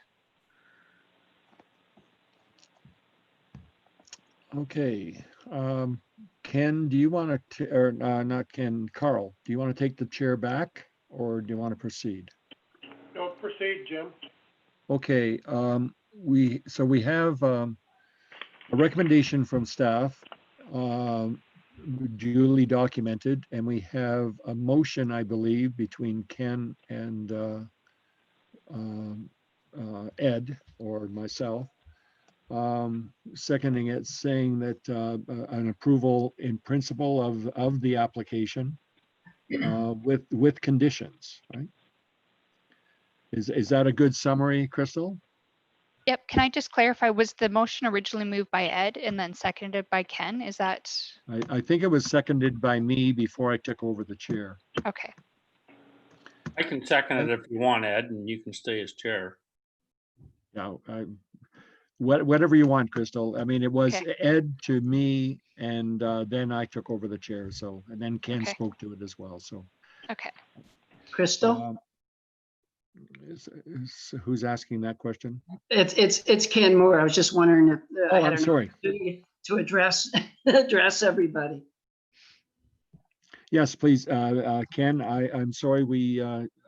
Okay, Ken, do you want to, or not Ken, Carl, do you want to take the chair back or do you want to proceed? No, proceed, Jim. Okay, so we have a recommendation from staff, duly documented, and we have a motion, I believe, between Ken and Ed or myself. Seconding it, saying that an approval in principle of the application with conditions, right? Is that a good summary, Crystal? Yep. Can I just clarify, was the motion originally moved by Ed and then seconded by Ken? Is that? I think it was seconded by me before I took over the chair. Okay. I can second it if you want, Ed, and you can stay as chair. Yeah, whatever you want, Crystal. I mean, it was Okay. Ed to me, and then I took over the chair. So, and then Ken Okay. spoke to it as well. So, Okay. Crystal? Who's asking that question? It's Ken Moore. I was just wondering if I Oh, had I'm an sorry. opportunity to address everybody. Yes, please, Ken. I'm sorry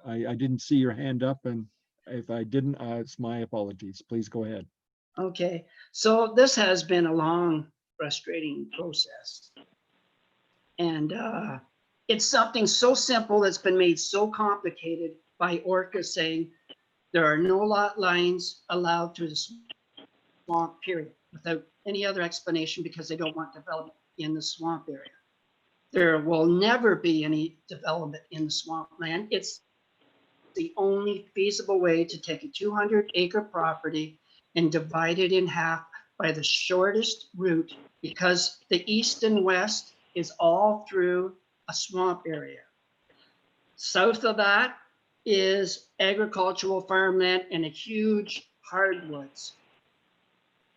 I didn't see your hand up, and if I didn't, it's my apologies. Please go ahead. Okay, so this has been a long, frustrating process. And it's something so simple that's been made so complicated by Orca saying there are no lot lines allowed through the swamp, period, without any other explanation because they don't want development in the swamp area. There will never be any development in the swamp land. It's the only feasible way to take a 200-acre property and divide it in half by the shortest route, because the east and west is all through a swamp area. South of that is agricultural farmland and a huge hardwoods.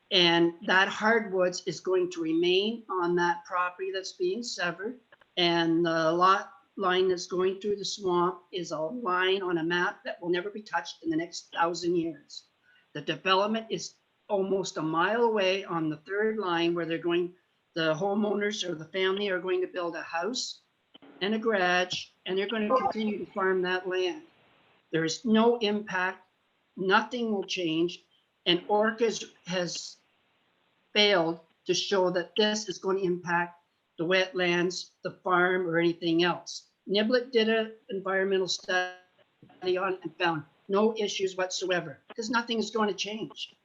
And that hardwoods is going to remain on that property that's being severed. And the lot line that's going through the swamp is a line on a map that will never be touched in the next 1,000 years. The development is almost a mile away on the third line where the homeowners or the family are going to build a house and a garage, and they're going to continue to farm that land. There is no impact, nothing will change, and Orca has failed to show that this is going to impact the wetlands, the farm, or anything else. Niblett did an environmental study on it and found no issues whatsoever, because nothing is going to change.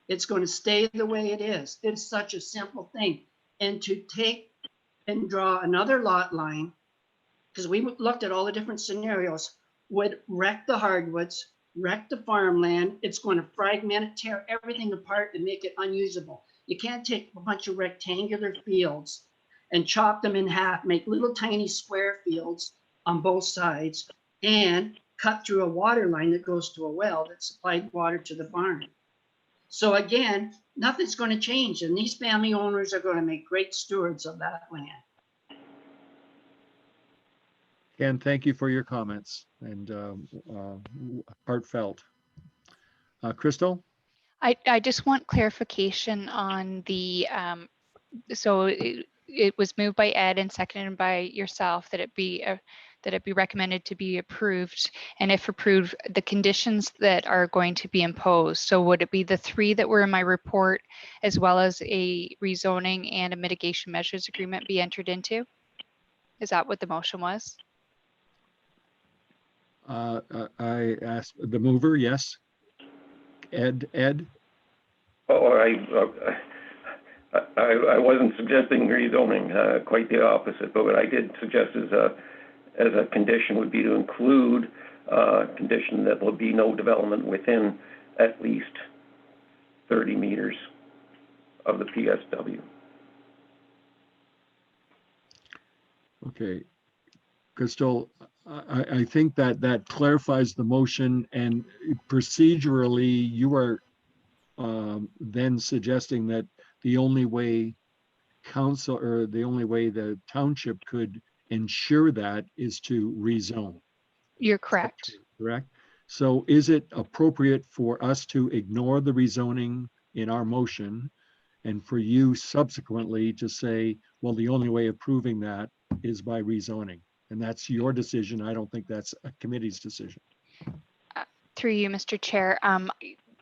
It's going to stay the way it is. It's such a simple thing. And to take and draw another lot line, because we looked at all the different scenarios, would wreck the hardwoods, wreck the farmland. It's going to fragment it, tear everything apart and make it unusable. You can't take a bunch of rectangular fields and chop them in half, make little tiny square fields on both sides, and cut through a water line that goes to a well that supplied water to the barn. So again, nothing's going to change, and these family owners are going to make great stewards of that land. Ken, thank you for your comments and heartfelt. Crystal? I just want clarification on the, so it was moved by Ed and seconded by yourself that it be that it be recommended to be approved, and if approved, the conditions that are going to be imposed. So would it be the 3 that were in my report, as well as a rezoning and a mitigation measures agreement be entered into? Is that what the motion was? I asked the mover, yes. Ed? Oh, I wasn't suggesting rezoning, quite the opposite, but what I did suggest as a condition would be to include condition that there'll be no development within at least 30 meters of the PSW. Okay. Crystal, I think that clarifies the motion, and procedurally you are then suggesting that the only way the township could ensure that is to rezone. You're correct. Correct? So is it appropriate for us to ignore the rezoning in our motion and for you subsequently to say, well, the only way of proving that is by rezoning? And that's your decision. I don't think that's a committee's decision. Through you, Mr. Chair,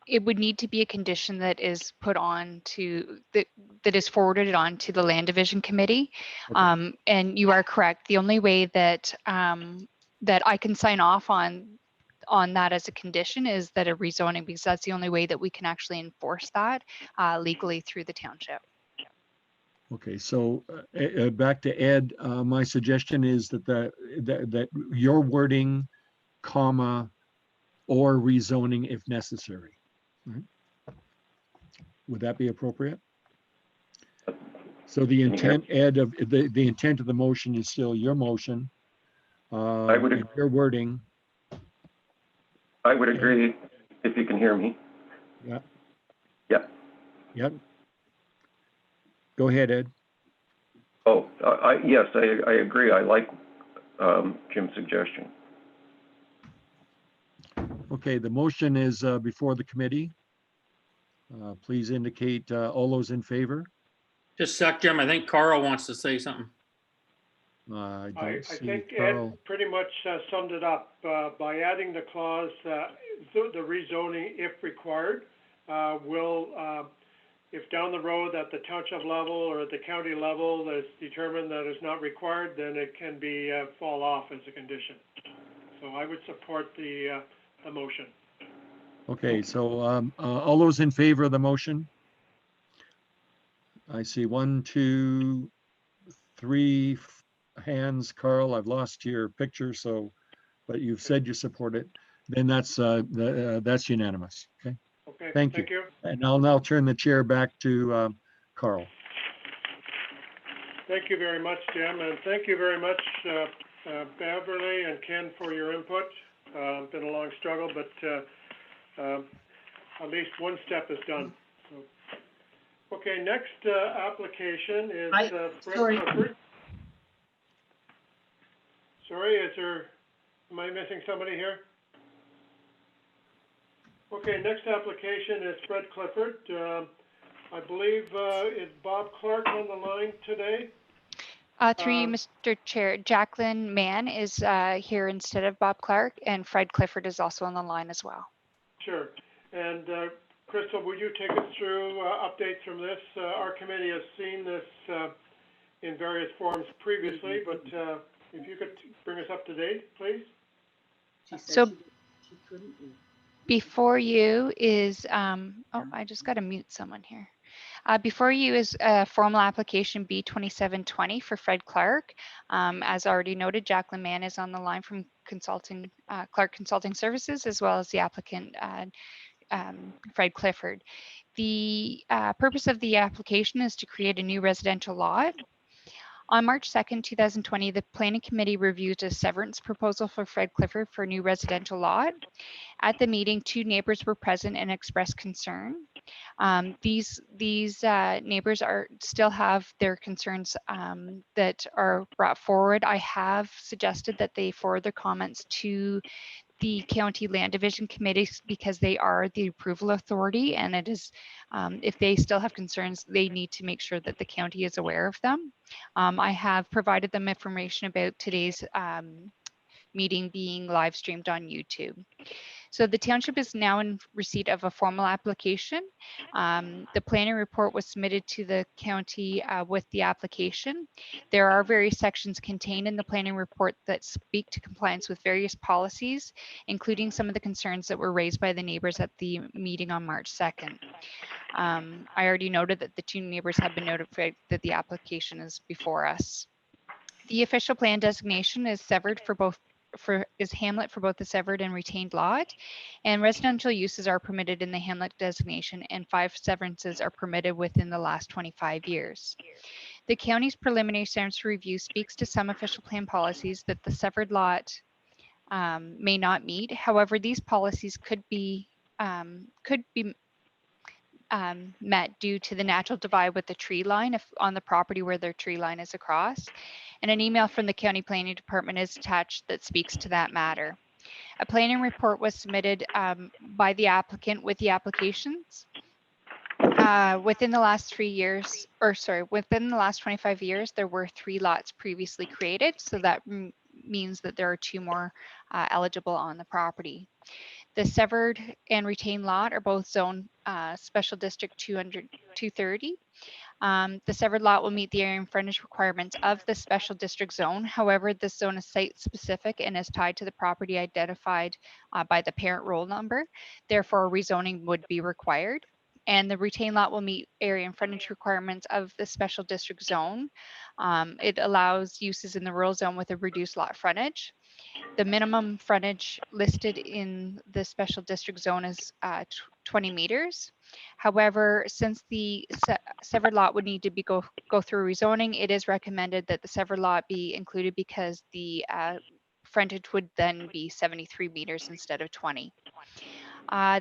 it would need to be a condition that is put on to, that is forwarded on to the Land Division Committee. Okay. And you are correct. The only way that that I can sign off on that as a condition is that a rezoning, because that's the only way that we can actually enforce that legally through the township. Okay, so back to Ed, my suggestion is that your wording, comma, or rezoning if necessary. Right? Would that be appropriate? So the intent, Ed, of the intent of the motion is still your motion. I would agree. Your wording. I would agree, if you can hear me. Yeah. Yeah. Yep. Go ahead, Ed. Oh, yes, I agree. I like Jim's suggestion. Okay, the motion is before the committee. Please indicate all those in favor. Just a sec, Jim. I think Carl wants to say something. I I don't see think Carl. Ed pretty much summed it up by adding the clause, the rezoning if required, will, if down the road at the township level or at the county level that's determined that it's not required, then it can be fall off as a condition. So I would support the motion. Okay, so all those in favor of the motion? I see 1, 2, 3 hands. Carl, I've lost your picture, so, but you've said you support it. Then that's unanimous. Okay. Okay. Thank you. And I'll now turn the chair back to Carl. Thank you very much, Jim, and thank you very much, Beverly and Ken, for your input. It's been a long struggle, but at least one step is done. So, okay, next application is Fred Clifford. Sorry, am I missing somebody here? Okay, next application is Fred Clifford. I believe, is Bob Clark on the line today? Through you, Mr. Chair, Jacqueline Mann is here instead of Bob Clark, and Fred Clifford is also on the line as well. Sure. And Crystal, would you take us through updates from this? Our committee has seen this in various forms previously, but if you could bring us up to date, please. So before you is, oh, I just got to mute someone here. Before you is formal application B2720 for Fred Clark. As already noted, Jacqueline Mann is on the line from Clark Consulting Services, as well as the applicant, Fred Clifford. The purpose of the application is to create a new residential lot. On March 2nd, 2020, the Planning Committee reviewed a severance proposal for Fred Clifford for a new residential lot. At the meeting, 2 neighbors were present and expressed concern. These neighbors still have their concerns that are brought forward. I have suggested that they forward their comments to the County Land Division Committees because they are the approval authority, and it is, if they still have concerns, they need to make sure that the county is aware of them. I have provided them information about today's meeting being live streamed on YouTube. So the township is now in receipt of a formal application. The planning report was submitted to the county with the application. There are various sections contained in the planning report that speak to compliance with various policies, including some of the concerns that were raised by the neighbors at the meeting on March 2nd. I already noted that the two neighbors have been notified that the application is before us. The official plan designation is severed is hamlet for both the severed and retained lot, and residential uses are permitted in the hamlet designation, and 5 severances are permitted within the last 25 years. The county's preliminary severance review speaks to some official plan policies that the severed lot may not meet. However, these policies could be met due to the natural divide with the tree line on the property where their tree line is across. And an email from the county planning department is attached that speaks to that matter. A planning report was submitted by the applicant with the applications. Within the last 3 years, within the last 25 years, there were 3 lots previously created. So that means that there are 2 more eligible on the property. The severed and retained lot are both zone special district 230. The severed lot will meet the area and frontage requirements of the special district zone. However, this zone is site specific and is tied to the property identified by the parent roll number. Therefore, rezoning would be required. And the retained lot will meet area and frontage requirements of the special district zone. It allows uses in the rural zone with a reduced lot frontage. The minimum frontage listed in the special district zone is 20 meters. However, since the severed lot would need to go through rezoning, it is recommended that the severed lot be included because the frontage would then be 73 meters instead of 20.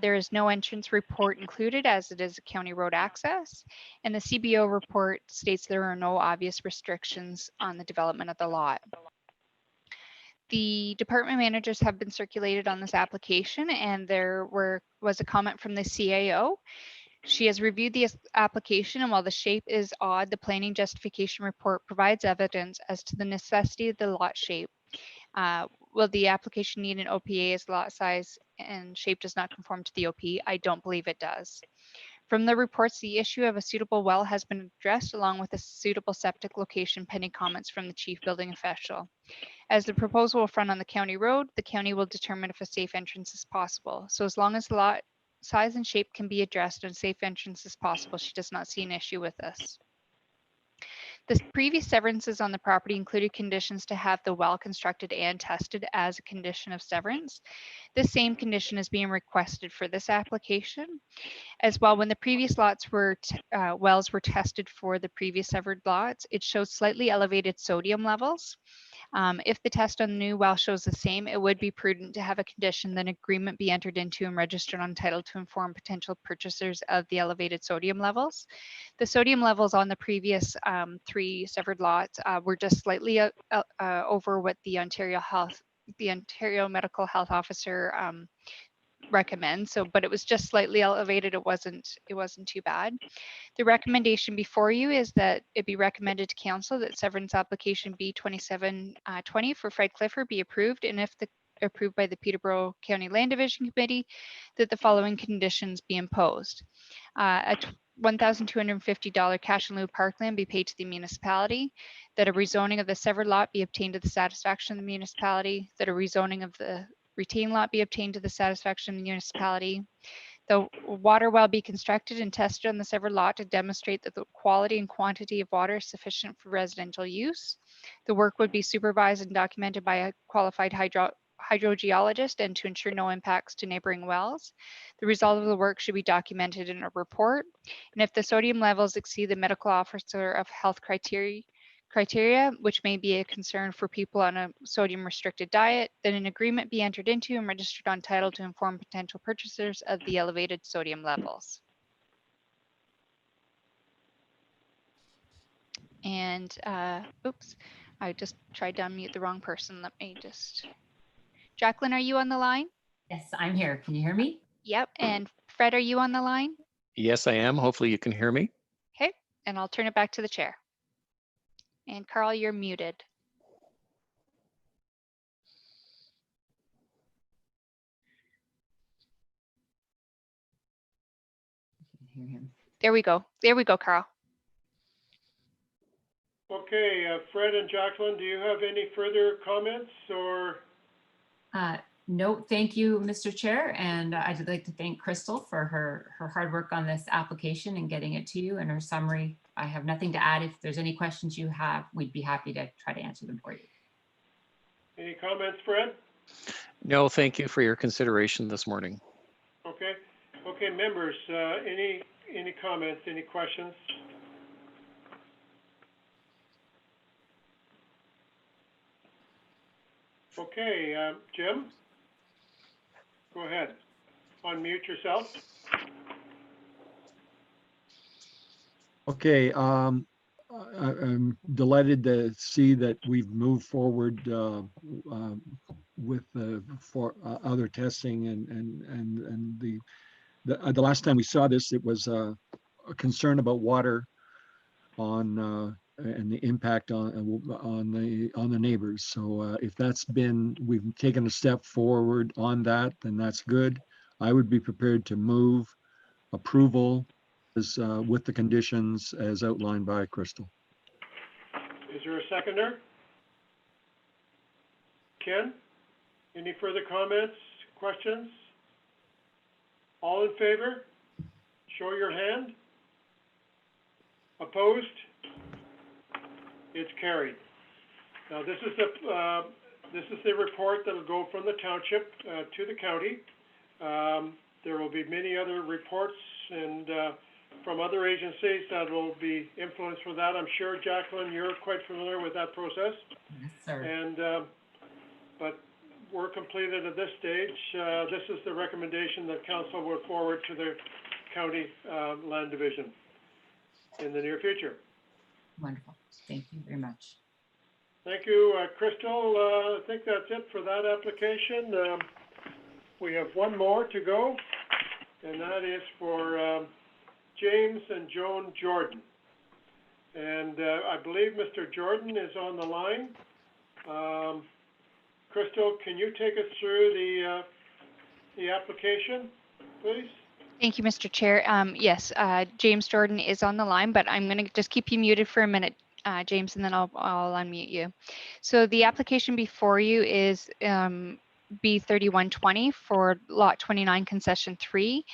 There is no entrance report included as it is a county road access, and the CBO report states there are no obvious restrictions on the development of the lot. The department managers have been circulated on this application, and there was a comment from the CAO. She has reviewed the application, and while the shape is odd, the planning justification report provides evidence as to the necessity of the lot shape. Will the application need an OPA as lot size and shape does not conform to the OP? I don't believe it does. From the reports, the issue of a suitable well has been addressed along with a suitable septic location pending comments from the chief building official. As the proposal will front on the county road, the county will determine if a safe entrance is possible. So as long as the lot size and shape can be addressed and safe entrance is possible, she does not see an issue with this. The previous severances on the property included conditions to have the well constructed and tested as a condition of severance. This same condition is being requested for this application. As well, when the previous lots wells were tested for the previous severed lots, it shows slightly elevated sodium levels. If the test on the new well shows the same, it would be prudent to have a condition that an agreement be entered into and registered on title to inform potential purchasers of the elevated sodium levels. The sodium levels on the previous 3 severed lots were just slightly over what the Ontario Medical Health Officer recommend. But it was just slightly elevated. It wasn't too bad. The recommendation before you is that it be recommended to council that severance application B2720 for Fred Clifford be approved, and if approved by the Peterborough County Land Division Committee, that the following conditions be imposed. A $1,250 cash in lieu parkland be paid to the municipality, that a rezoning of the severed lot be obtained to the satisfaction of the municipality, that a rezoning of the retained lot be obtained to the satisfaction of the municipality. The water well be constructed and tested on the severed lot to demonstrate that the quality and quantity of water is sufficient for residential use. The work would be supervised and documented by a qualified hydrogeologist and to ensure no impacts to neighboring wells. The result of the work should be documented in a report. And if the sodium levels exceed the medical officer of health criteria, which may be a concern for people on a sodium restricted diet, then an agreement be entered into and registered on title to inform potential purchasers of the elevated sodium levels. And oops, I just tried to unmute the wrong person. Let me just, Jacqueline, are you on the line? Yes, I'm here. Can you hear me? Yep. And Fred, are you on the line? Yes, I am. Hopefully you can hear me. Okay. And I'll turn it back to the chair. And Carl, you're muted. hear him. There we go. There we go, Carl. Okay, Fred and Jacqueline, do you have any further comments or? No, thank you, Mr. Chair. And I'd like to thank Crystal for her hard work on this application and getting it to you and her summary. I have nothing to add. If there's any questions you have, we'd be happy to try to answer them for you. Any comments, Fred? No, thank you for your consideration this morning. Okay, okay, members, any comments, any questions? Okay, Jim, go ahead. Unmute yourself. Okay, I'm delighted to see that we've moved forward with for other testing and the last time we saw this, it was a concern about water on and the impact on the neighbors. So if that's been, we've taken a step forward on that, then that's good. I would be prepared to move approval as, with the conditions as outlined by Crystal. Is there a seconder? Ken, any further comments, questions? All in favor? Show your hand. Opposed? It's carried. Now this is the report that will go from the township to the county. There will be many other reports and from other agencies that will be influenced for that. I'm sure, Jacqueline, you're quite familiar with that process. Yes, sir. And but we're completed at this stage. This is the recommendation that council will forward to the county land division in the near future. Wonderful. Thank you very much. Thank you, Crystal. I think that's it for that application. We have one more to go, and that is for James and Joan Jordan. And I believe Mr. Jordan is on the line. Crystal, can you take us through the application, please? Thank you, Mr. Chair. Yes, James Jordan is on the line, but I'm going to just keep you muted for a minute, James, and then I'll unmute you. So the application before you is B3120 for Lot 29, Concession 3,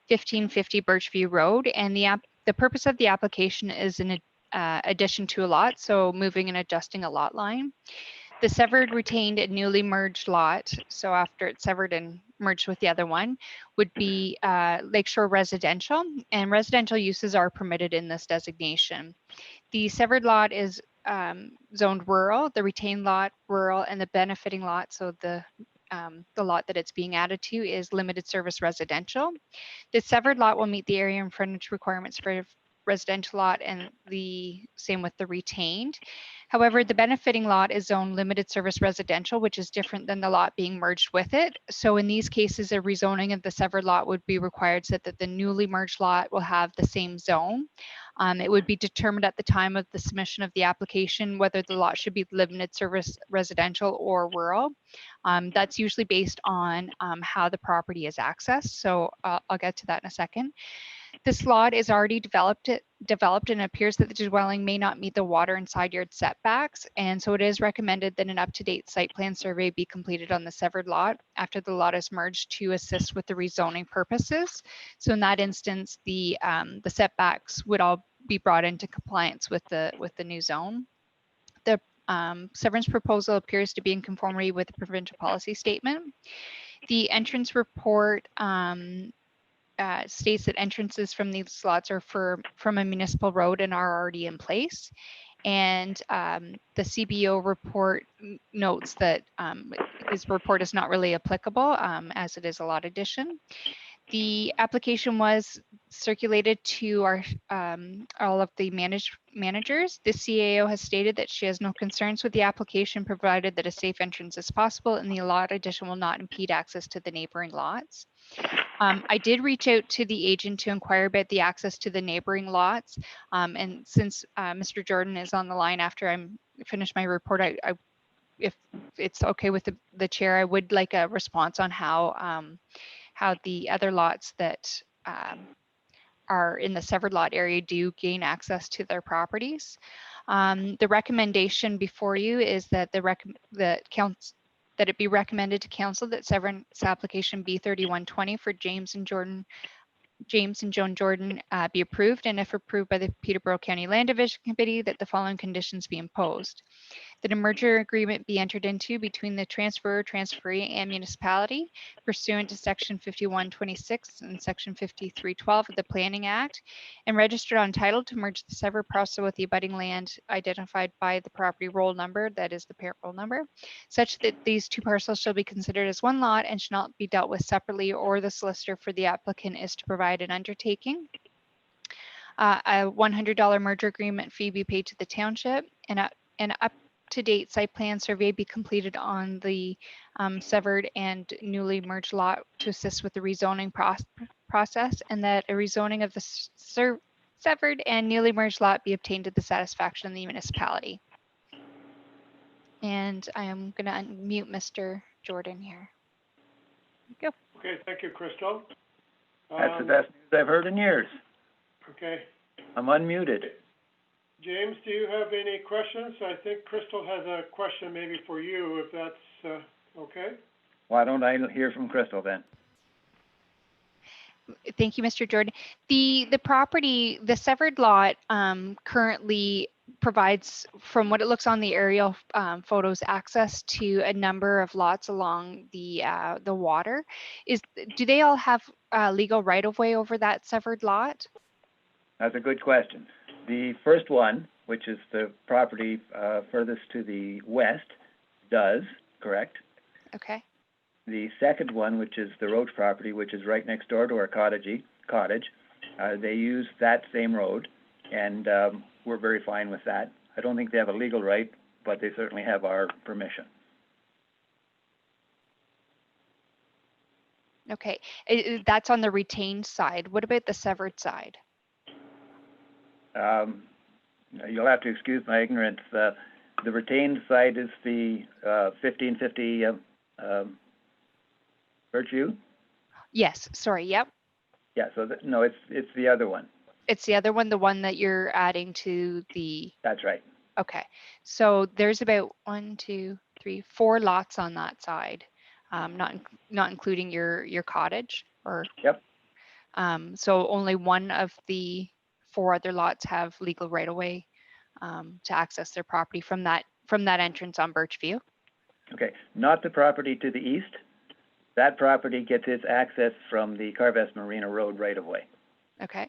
1550 Birchview Road, and the purpose of the application is an addition to a lot, so moving and adjusting a lot line. The severed, retained, and newly merged lot, so after it's severed and merged with the other one, would be Lakeshore Residential, and residential uses are permitted in this designation. The severed lot is zoned rural, the retained lot rural, and the benefiting lot, so the lot that it's being added to is limited service residential. The severed lot will meet the area and frontage requirements for residential lot and the same with the retained. However, the benefiting lot is zoned limited service residential, which is different than the lot being merged with it. So in these cases, a rezoning of the severed lot would be required so that the newly merged lot will have the same zone. It would be determined at the time of the submission of the application whether the lot should be limited service residential or rural. That's usually based on how the property is accessed. So I'll get to that in a second. This lot is already developed and it appears that the dwelling may not meet the water and side yard setbacks. And so it is recommended that an up-to-date site plan survey be completed on the severed lot after the lot is merged to assist with the rezoning purposes. So in that instance, the setbacks would all be brought into compliance with the new zone. The severance proposal appears to be in conformity with the provincial policy statement. The entrance report states that entrances from these lots are from a municipal road and are already in place. And the CBO report notes that his report is not really applicable as it is a lot addition. The application was circulated to our all of the managers. The CAO has stated that she has no concerns with the application provided that a safe entrance is possible and the lot addition will not impede access to the neighboring lots. I did reach out to the agent to inquire about the access to the neighboring lots. And since Mr. Jordan is on the line after I'm finished my report, if it's okay with the chair, I would like a response on how the other lots that are in the severed lot area do gain access to their properties. The recommendation before you is that that it be recommended to council that severance application B3120 for James and Joan Jordan be approved, and if approved by the Peterborough County Land Division Committee, that the following conditions be imposed. That a merger agreement be entered into between the transferor, transferee, and municipality pursuant to section 5126 and section 5312 of the Planning Act, and registered on title to merge the severed parcel with the abutting land identified by the property roll number, that is the parent roll number, such that these two parcels shall be considered as one lot and shall not be dealt with separately, or the solicitor for the applicant is to provide an undertaking. A $100 merger agreement fee be paid to the township, and an up-to-date site plan survey be completed on the severed and newly merged lot to assist with the rezoning process, and that a rezoning of the severed and newly merged lot be obtained to the satisfaction of the municipality. And I am going to unmute Mr. Jordan here. Go. Okay, thank you, Crystal. That's the best news I've heard in years. Okay. I'm unmuted. James, do you have any questions? I think Crystal has a question maybe for you, if that's okay. Why don't I hear from Crystal then? Thank you, Mr. Jordan. The property, the severed lot currently provides, from what it looks on the aerial photos, access to a number of lots along the water. Do they all have legal right-of-way over that severed lot? That's a good question. The first one, which is the property furthest to the west, does, correct? Okay. The second one, which is the Roach property, which is right next door to our cottage, they use that same road, and we're very fine with that. I don't think they have a legal right, but they certainly have our permission. Okay, that's on the retained side. What about the severed side? You'll have to excuse my ignorance. The retained side is the 1550 Virtue? Yes, sorry, yep. Yeah, so no, it's the other one. It's the other one, the one that you're adding to the... That's right. Okay, so there's about 4 lots on that side, not including your cottage, or... Yep. So only one of the 4 other lots have legal right-of-way to access their property from that entrance on Birchview. Okay, not the property to the east. That property gets its access from the Carvest Marina Road right-of-way. Okay.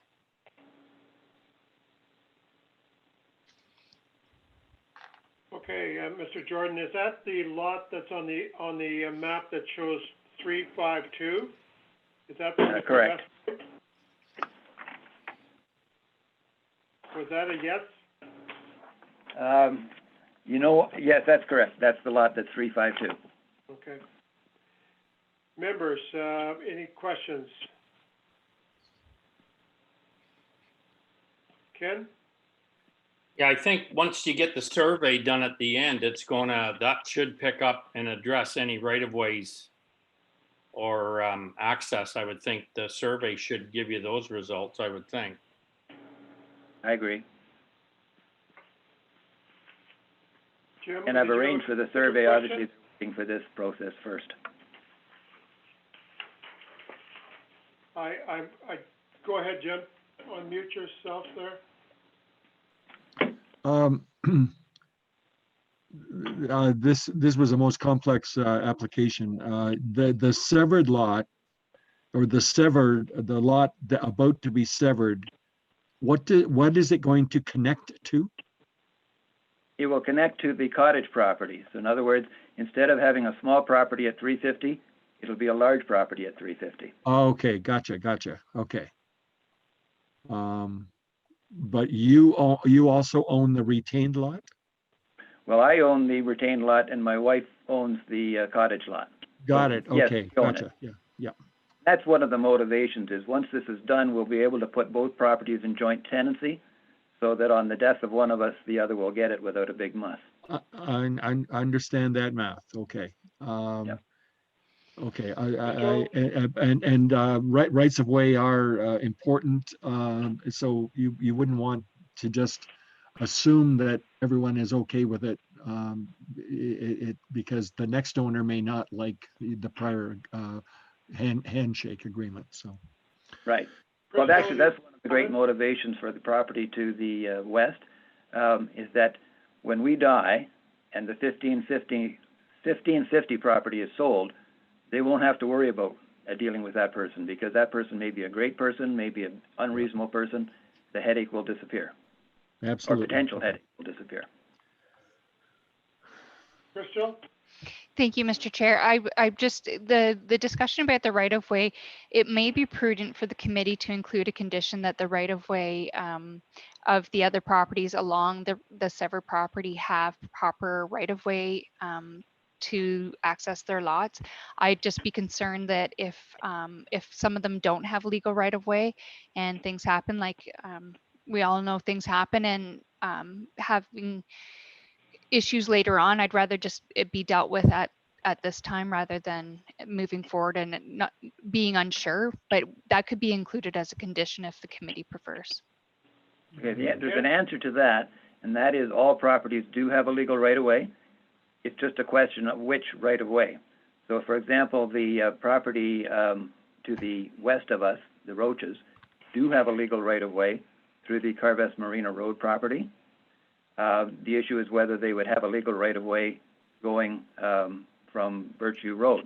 Okay, Mr. Jordan, is that the lot that's on the map that shows 352? Is that correct? Was that a yes? Yes, that's correct. That's the lot that's 352. Okay. Members, any questions? Ken? Yeah, I think once you get the survey done at the end, that should pick up and address any right-of-ways or access. I would think the survey should give you those results, I would think. I agree. Jim, and I've arranged for the survey, obviously, waiting for this process first. I go ahead, Jim. Unmute yourself there. This was the most complex application. The severed lot, or the lot about to be severed, what is it going to connect to? It will connect to the cottage property. So in other words, instead of having a small property at 350, it'll be a large property at 350. Oh, okay, gotcha. Okay. But you also own the retained lot? Well, I own the retained lot, and my wife owns the cottage lot. Got it. Okay, yes, gotcha. Yeah. That's one of the motivations. Is once this is done, we'll be able to put both properties in joint tenancy, so that on the death of one of us, the other will get it without a big muss. I understand that math. Okay. Yeah. Okay, rights of way are important. So you wouldn't want to just assume that everyone is okay with it, because the next owner may not like the prior handshake agreement. So Right. Well, actually, that's one of the great motivations for the property to the west, is that when we die and the 1550 property is sold, they won't have to worry about dealing with that person, because that person may be a great person, maybe an unreasonable person. The headache will disappear. absolutely. Or potential headache will disappear. Crystal? Thank you, Mr. Chair. I just, the discussion about the right of way, it may be prudent for the committee to include a condition that the right of way of the other properties along the severed property have proper right of way to access their lots. I'd just be concerned that if some of them don't have legal right of way and things happen, like we all know things happen, and having issues later on, I'd rather just it be dealt with at this time rather than moving forward and not being unsure, but that could be included as a condition if the committee prefers. Okay, there's an answer to that, and that is all properties do have a legal right of way. It's just a question of which right of way. So, for example, the property to the west of us, the Roaches, do have a legal right of way through the Carvest Marina Road property. The issue is whether they would have a legal right of way going from Birchview Road.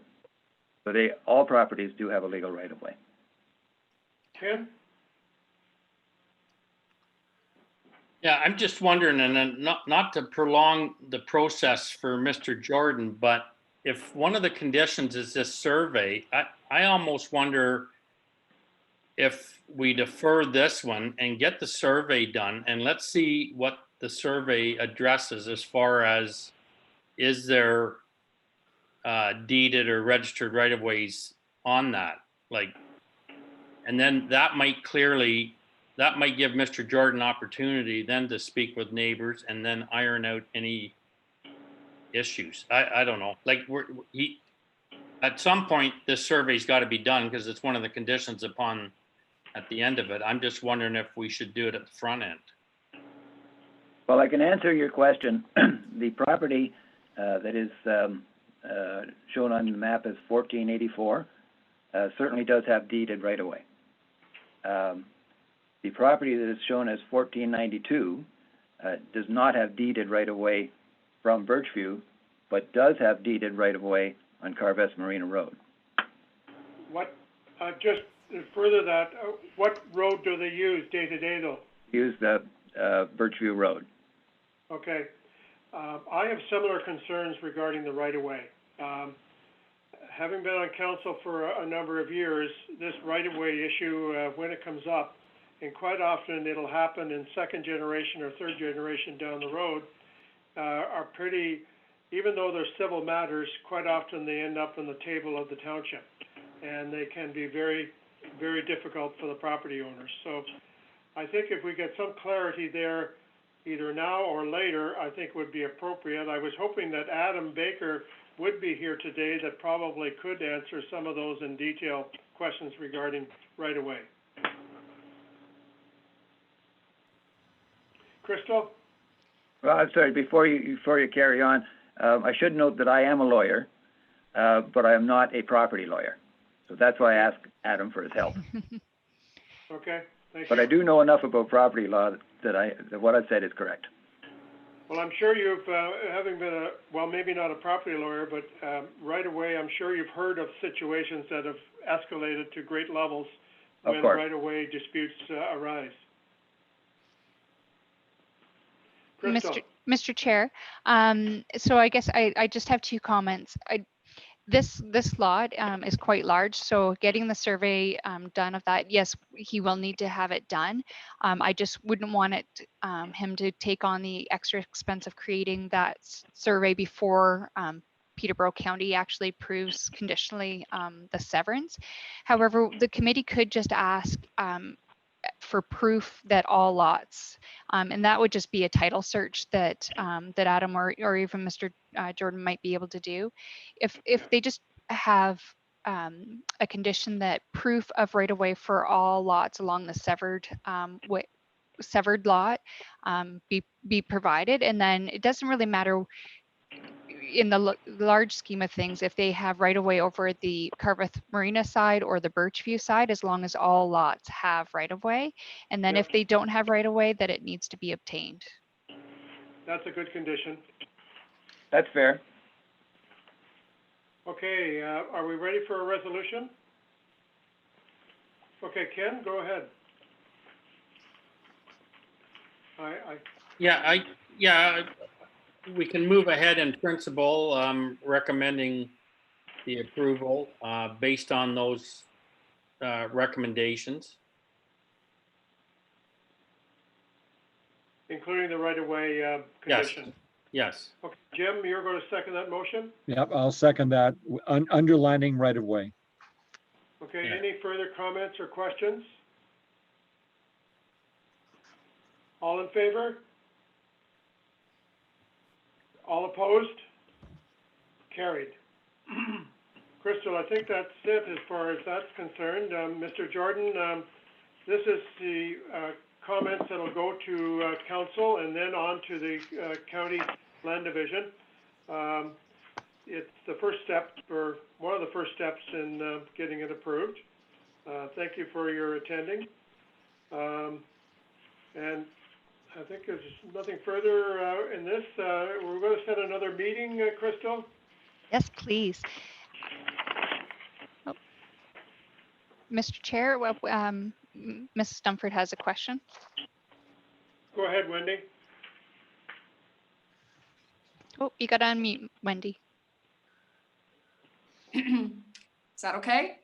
So all properties do have a legal right of way. Ken? Yeah, I'm just wondering, and then not to prolong the process for Mr. Jordan, but if one of the conditions is this survey, I almost wonder if we defer this one and get the survey done, and let's see what the survey addresses as far as is there deeded or registered right-of-ways on that, like, and then that might give Mr. Jordan opportunity then to speak with neighbors and then iron out any issues. I don't know, like at some point this survey's got to be done because it's one of the conditions upon at the end of it. I'm just wondering if we should do it at the front end. Well, I can answer your question. The property that is shown on the map as 1484 certainly does have deeded right of way. The property that is shown as 1492 does not have deeded right of way from Birchview, but does have deeded right of way on Carvest Marina Road. What, just further that, what road do they use day to day though? Use the Birchview Road. Okay. I have similar concerns regarding the right of way. Having been on council for a number of years, this right of way issue, when it comes up, and quite often it'll happen in second generation or third generation down the road, are pretty, even though they're civil matters, quite often they end up on the table of the township, and they can be very, very difficult for the property owners. So I think if we get some clarity there, either now or later, I think would be appropriate. I was hoping that Adam Baker would be here today that probably could answer some of those in detail questions regarding right of way. Crystal? Well, I'm sorry, before you carry on, I should note that I am a lawyer, but I am not a property lawyer. So that's why I asked Adam for his help. Okay, thank you. But I do know enough about property law that what I've said is correct. Well, I'm sure you've, having been maybe not a property lawyer, but right away, I'm sure you've heard of situations that have escalated to great levels when right-of-way disputes arise. Mr. Chair, so I guess I just have two comments. This lot is quite large, so getting the survey done of that, yes, he will need to have it done. I just wouldn't want him to take on the extra expense of creating that survey before Peterborough County actually approves conditionally the severance. However, the committee could just ask for proof that all lots, and that would just be a title search that that Adam or even Mr. Jordan might be able to do. If they just have a condition that proof of right of way for all lots along the severed lot be provided, and then it doesn't really matter in the large scheme of things if they have right of way over the Carveth Marina side or the Birchview side, as long as all lots have right of way. And then if they don't have right of way, that it needs to be obtained. That's a good condition. That's fair. Okay, are we ready for a resolution? Okay, Ken, go ahead. Yeah, we can move ahead in principle, recommending the approval based on those recommendations. Including the right-of-way condition? Yes. Okay, Jim, you're going to second that motion? Yep, I'll second that, underlining right of way. Okay, Yeah. any further comments or questions? All in favor? All opposed? Carried. Crystal, I think that's it as far as that's concerned. Mr. Jordan, this is the comments that'll go to council and then on to the county land division. It's the first step, or one of the first steps in getting it approved. Thank you for your attending. And I think there's nothing further in this. We're going to set another meeting, Crystal? Yes, please. Oh. Mr. Chair, well, Mrs. Dunford has a question. Go ahead, Wendy. Oh, you got to unmute, Wendy. Is that okay?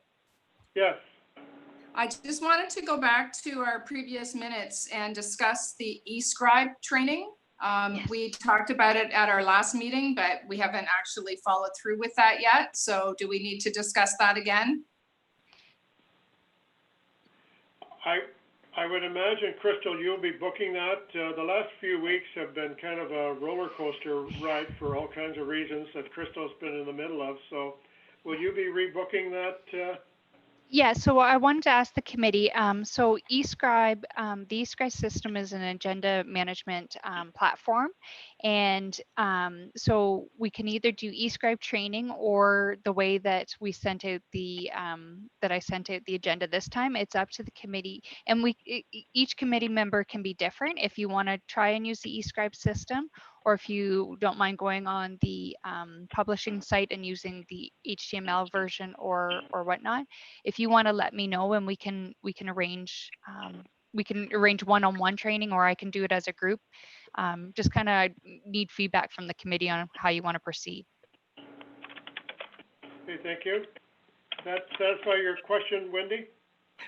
Yes. I just wanted to go back to our previous minutes and discuss the e-scribe training. Yes. We talked about it at our last meeting, but we haven't actually followed through with that yet. So do we need to discuss that again? I would imagine, Crystal, you'll be booking that. The last few weeks have been kind of a roller coaster ride for all kinds of reasons that Crystal's been in the middle of. So will you be rebooking that? Yeah, so I wanted to ask the committee, so eScribe, the eScribe system is an agenda management platform. And so we can either do eScribe training or the way that we sent out the, that I sent out the agenda this time. It's up to the committee, and each committee member can be different. If you want to try and use the eScribe system, or if you don't mind going on the publishing site and using the HTML version or whatnot. If you want to let me know, and we can arrange one-on-one training, or I can do it as a group. Just kind of need feedback from the committee on how you want to proceed. Okay, thank you. That satisfy your question, Wendy?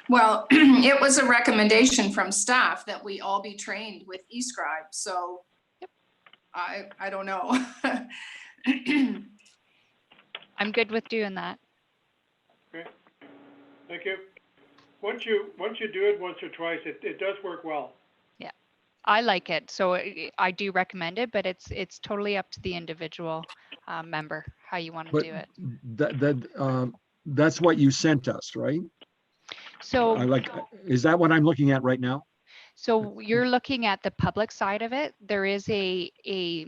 Well, it was a recommendation from staff that we all be trained with eScribe. So yep. I don't know. I'm good with doing that. Okay, thank you. Once you do it once or twice, it does work well. Yeah, I like it, so I do recommend it, but it's totally up to the individual member how you want to do it. That's what you sent us, right? So is that what I'm looking at right now? So you're looking at the public side of it. There is a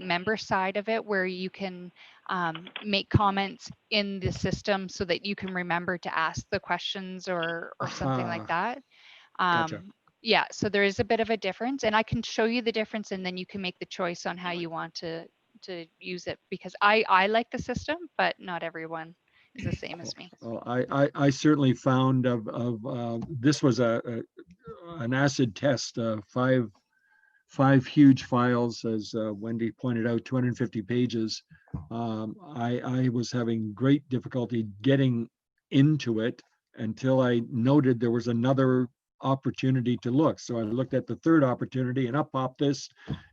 member side of it where you can make comments in the system so that you can remember to ask the questions or something like that. Gotcha. Yeah, so there is a bit of a difference, and I can show you the difference, and then you can make the choice on how you want to use it, because I like the system, but not everyone is the same as me. Well, I certainly found this was an acid test, five huge files, as Wendy pointed out, 250 pages. I was having great difficulty getting into it until I noted there was another opportunity to look. So I looked at the third opportunity, and up popped this,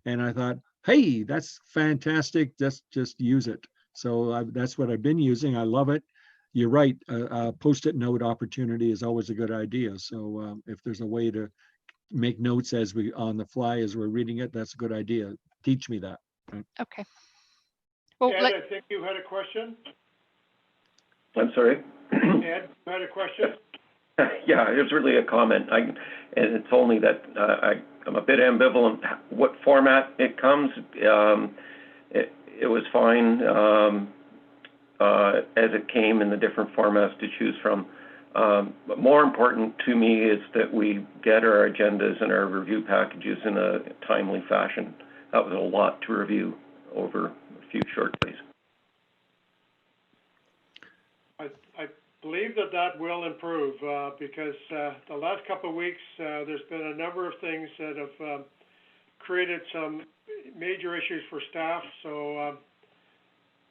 and I thought, hey, that's fantastic. Just use it. So that's what I've been using. I love it. You're right. Post-it note opportunity is always a good idea. So if there's a way to make notes on the fly as we're reading it, that's a good idea. Teach me that. Okay. Well, Ed, I think you had a question. I'm sorry. Ed, you had a question? Yeah, it's really a comment. And it's only that I'm a bit ambivalent what format it comes. It was fine as it came in the different formats to choose from. But more important to me is that we get our agendas and our review packages in a timely fashion. That was a lot to review over a few short days. I believe that will improve because the last couple of weeks there's been a number of things that have created some major issues for staff. So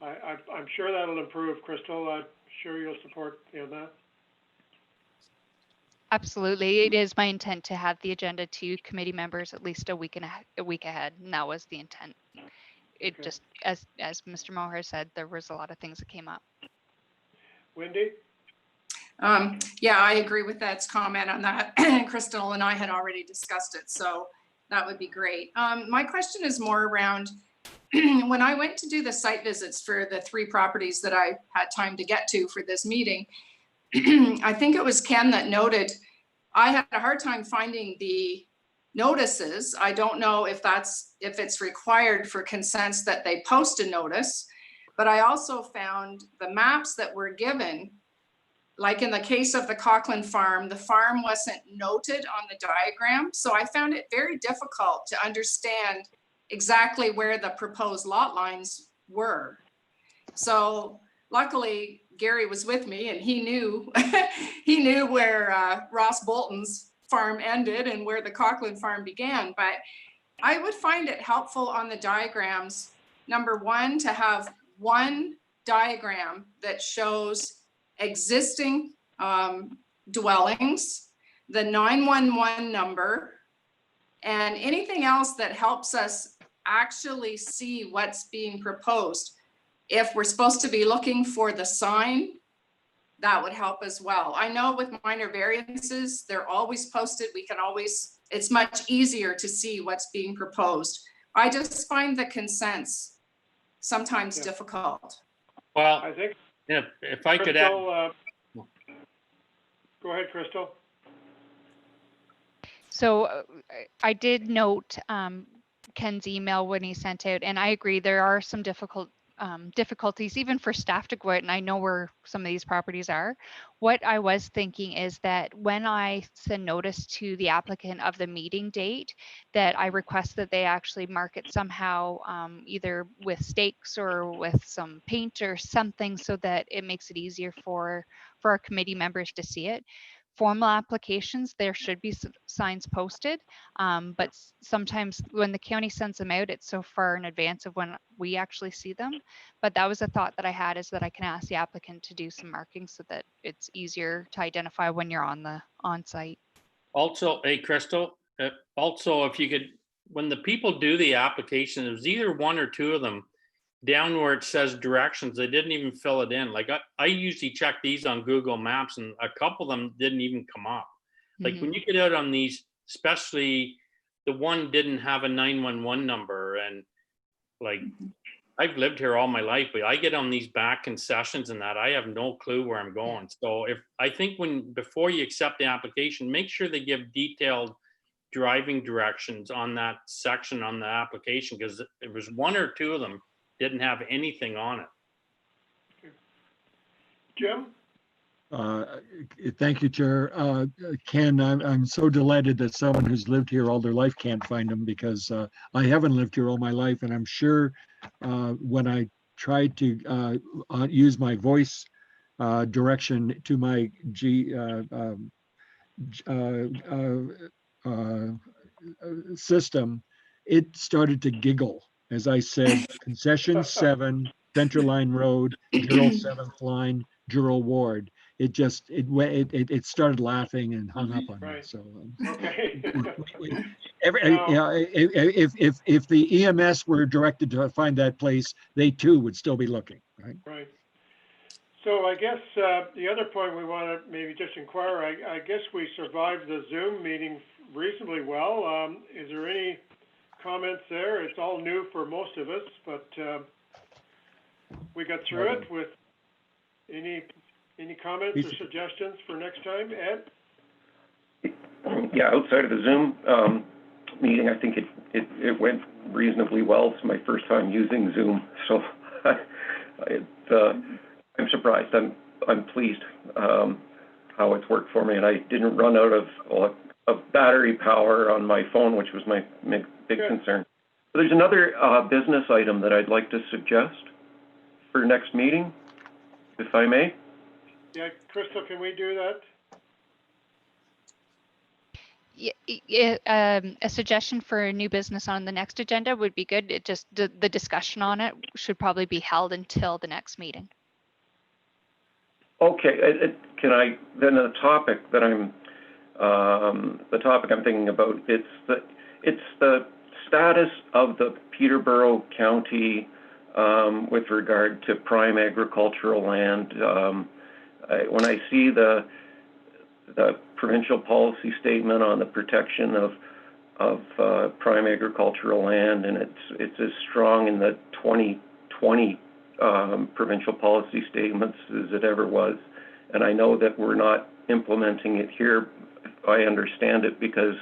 I'm sure that'll improve. Crystal, I'm sure you'll support me on that. Absolutely. It is my intent to have the agenda to committee members at least a week ahead, and that was the intent. It just, as Mr. Moher said, there was a lot of things that came up. Wendy? Yeah, I agree with Ed's comment on that. Crystal and I had already discussed it, so that would be great. My question is more around when I went to do the site visits for the 3 properties that I had time to get to for this meeting. I think it was Ken that noted I had a hard time finding the notices. I don't know if it's required for consents that they post a notice, but I also found the maps that were given, like in the case of the Cochran farm, the farm wasn't noted on the diagram. So I found it very difficult to understand exactly where the proposed lot lines were. So luckily, Gary was with me and he knew he knew where Ross Bolton's farm ended and where the Cochran farm began. But I would find it helpful on the diagrams, number 1, to have one diagram that shows existing dwellings, the 911 number, and anything else that helps us actually see what's being proposed. If we're supposed to be looking for the sign, that would help as well. I know with minor variances, they're always posted. We can always, it's much easier to see what's being proposed. I just find the consents sometimes difficult. Well, I think if I could add. Go ahead, Crystal. So I did note Ken's email when he sent out, and I agree there are some difficulties even for staff to go out, and I know where some of these properties are. What I was thinking is that when I send notice to the applicant of the meeting date, that I request that they actually mark it somehow, either with stakes or with some paint or something, so that it makes it easier for our committee members to see it. Formal applications, there should be signs posted, but sometimes when the county sends them out, it's so far in advance of when we actually see them. But that was a thought that I had, is that I can ask the applicant to do some markings so that it's easier to identify when you're on site. Also, hey, Crystal, also if you could, when the people do the application, it was either 1 or 2 of them down where it says directions, they didn't even fill it in. Like I usually check these on Google Maps and a couple of them didn't even come up. Like when you get out on these, especially the one didn't have a 911 number, and like I've lived here all my life, but I get on these back concessions and that I have no clue where I'm going. So I think before you accept the application, make sure they give detailed driving directions on that section on the application, because it was 1 or 2 of them didn't have anything on it. Jim? Thank you, Chair. Ken, I'm so delighted that someone who's lived here all their life can't find them, because I haven't lived here all my life, and I'm sure when I tried to use my voice direction to my system, it started to giggle as I said, concession 7, Center Line Road, Jurel 7th Line, Jurel Ward. It started laughing and hung up on me. So Okay. if the EMS were directed to find that place, they too would still be looking, right? Right. So I guess the other point we want to maybe just inquire, I guess we survived the Zoom meeting reasonably well. Is there any comments there? It's all new for most of us, but we got through it with any Any comments or suggestions for next time, Ed? Yeah, outside of the Zoom meeting, I think it went reasonably well. It's my first time using Zoom, so I'm surprised. I'm pleased how it's worked for me, and I didn't run out of battery power on my phone, which was my big concern. But there's another business item that I'd like to suggest for next meeting, if I may. Yeah, Crystal, can we do that? A suggestion for a new business on the next agenda would be good. It just, the discussion on it should probably be held until the next meeting. Okay, can I, then the topic I'm thinking about, it's the status of the Peterborough County with regard to prime agricultural land. When I see the provincial policy statement on the protection of prime agricultural land, and it's as strong in the 2020 provincial policy statements as it ever was. And I know that we're not implementing it here, if I understand it, because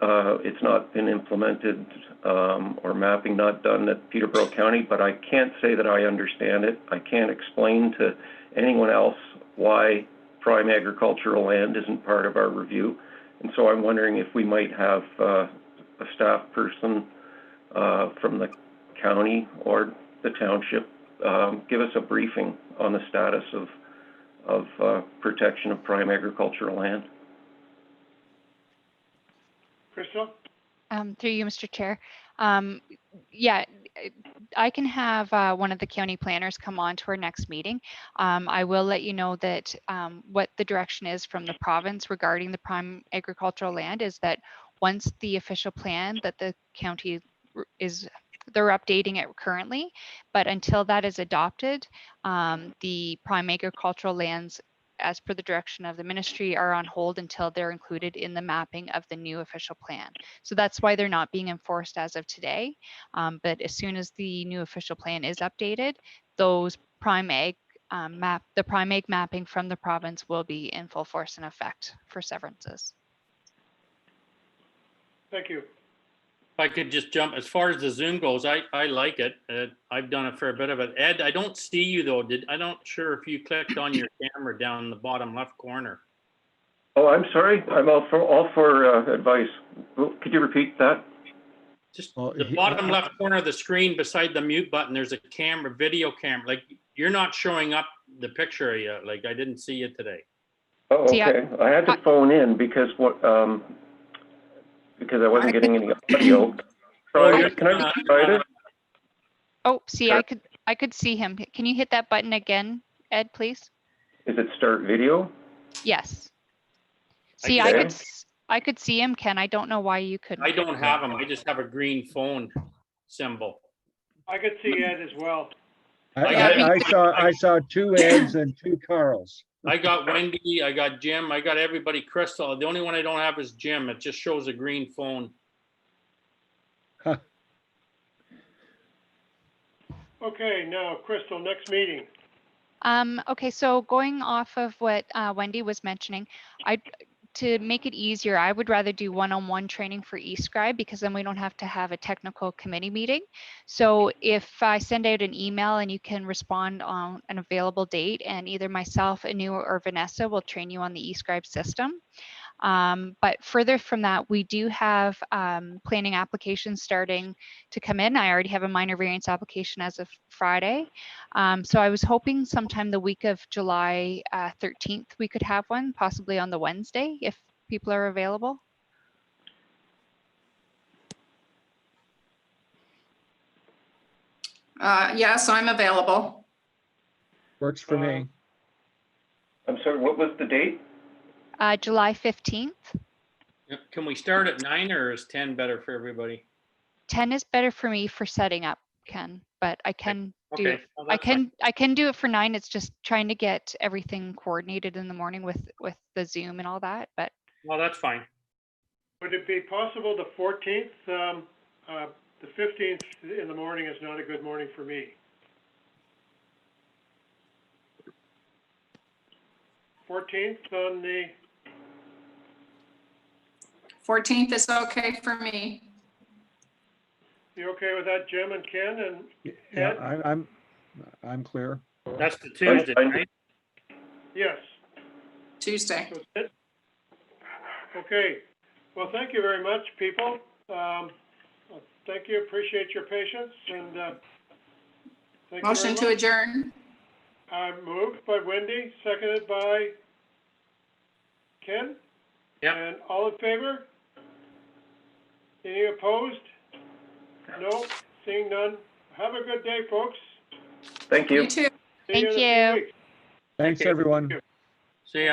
it's not been implemented or mapping not done at Peterborough County, but I can't say that I understand it. I can't explain to anyone else why prime agricultural land isn't part of our review. And so I'm wondering if we might have a staff person from the county or the township give us a briefing on the status of protection of prime agricultural land. Crystal? Through you, Mr. Chair. Yeah, I can have one of the county planners come on to our next meeting. I will let you know that what the direction is from the province regarding the prime agricultural land is that once the official plan that the county they're updating it currently, but until that is adopted, the prime agricultural lands, as per the direction of the ministry, are on hold until they're included in the mapping of the new official plan. So that's why they're not being enforced as of today. But as soon as the new official plan is updated, those prime ag the prime ag mapping from the province will be in full force and effect for severances. Thank you. If I could just jump, as far as the Zoom goes, I like it. I've done a fair bit of it. Ed, I don't see you though. I'm not sure if you clicked on your camera down in the bottom left corner. Oh, I'm sorry. I'm all for advice. Could you repeat that? Just the bottom left corner of the screen beside the mute button, there's a camera, video camera. Like, you're not showing up the picture yet. Like, I didn't see you today. Oh, okay. I had to phone in because I wasn't getting any audio. So can I try it? Oh, see, sure. I could see him. Can you hit that button again, Ed, please? Is it start video? Yes. See, okay. I could see him, Ken. I don't know why you couldn't. I don't have him. I just have a green phone symbol. I could see Ed as well. I saw two Eds and two Carls. I got Wendy, I got Jim, I got everybody. Crystal. The only one I don't have is Jim. It just shows a green phone. Huh. Okay, now Crystal, next meeting. Okay, so going off of what Wendy was mentioning, to make it easier, I would rather do one-on-one training for eScribe, because then we don't have to have a technical committee meeting. So if I send out an email and you can respond on an available date, and either myself, Anu, or Vanessa will train you on the eScribe system. But further from that, we do have planning applications starting to come in. I already have a minor variance application as of Friday. So I was hoping sometime the week of July 13th, we could have one, possibly on the Wednesday, if people are available. Yes, I'm available. Works for me. I'm sorry, what was the date? July 15th. Can we start at 9, or is 10 better for everybody? 10 is better for me for setting up, Ken, but I can do it. Well, I can do it for 9. It's just trying to get everything coordinated in the morning with the Zoom and all that, but. Well, that's fine. Would it be possible the 14th? The 15th in the morning is not a good morning for me. 14th on the, 14th is okay for me. you okay with that, Jim and Ken and Yeah, Ed? I'm clear. That's the Tuesday, right? Yes. Tuesday. So it's it. Okay, well, thank you very much, people. Thank you, appreciate your patience, and thank you very Motion to much. adjourn. Moved by Wendy, seconded by Ken. Yep. And all in favor? Any opposed? No, seeing none. Have a good day, folks. Thank you. You too. See you in a Thank few you. weeks. Thanks, you. everyone. See ya.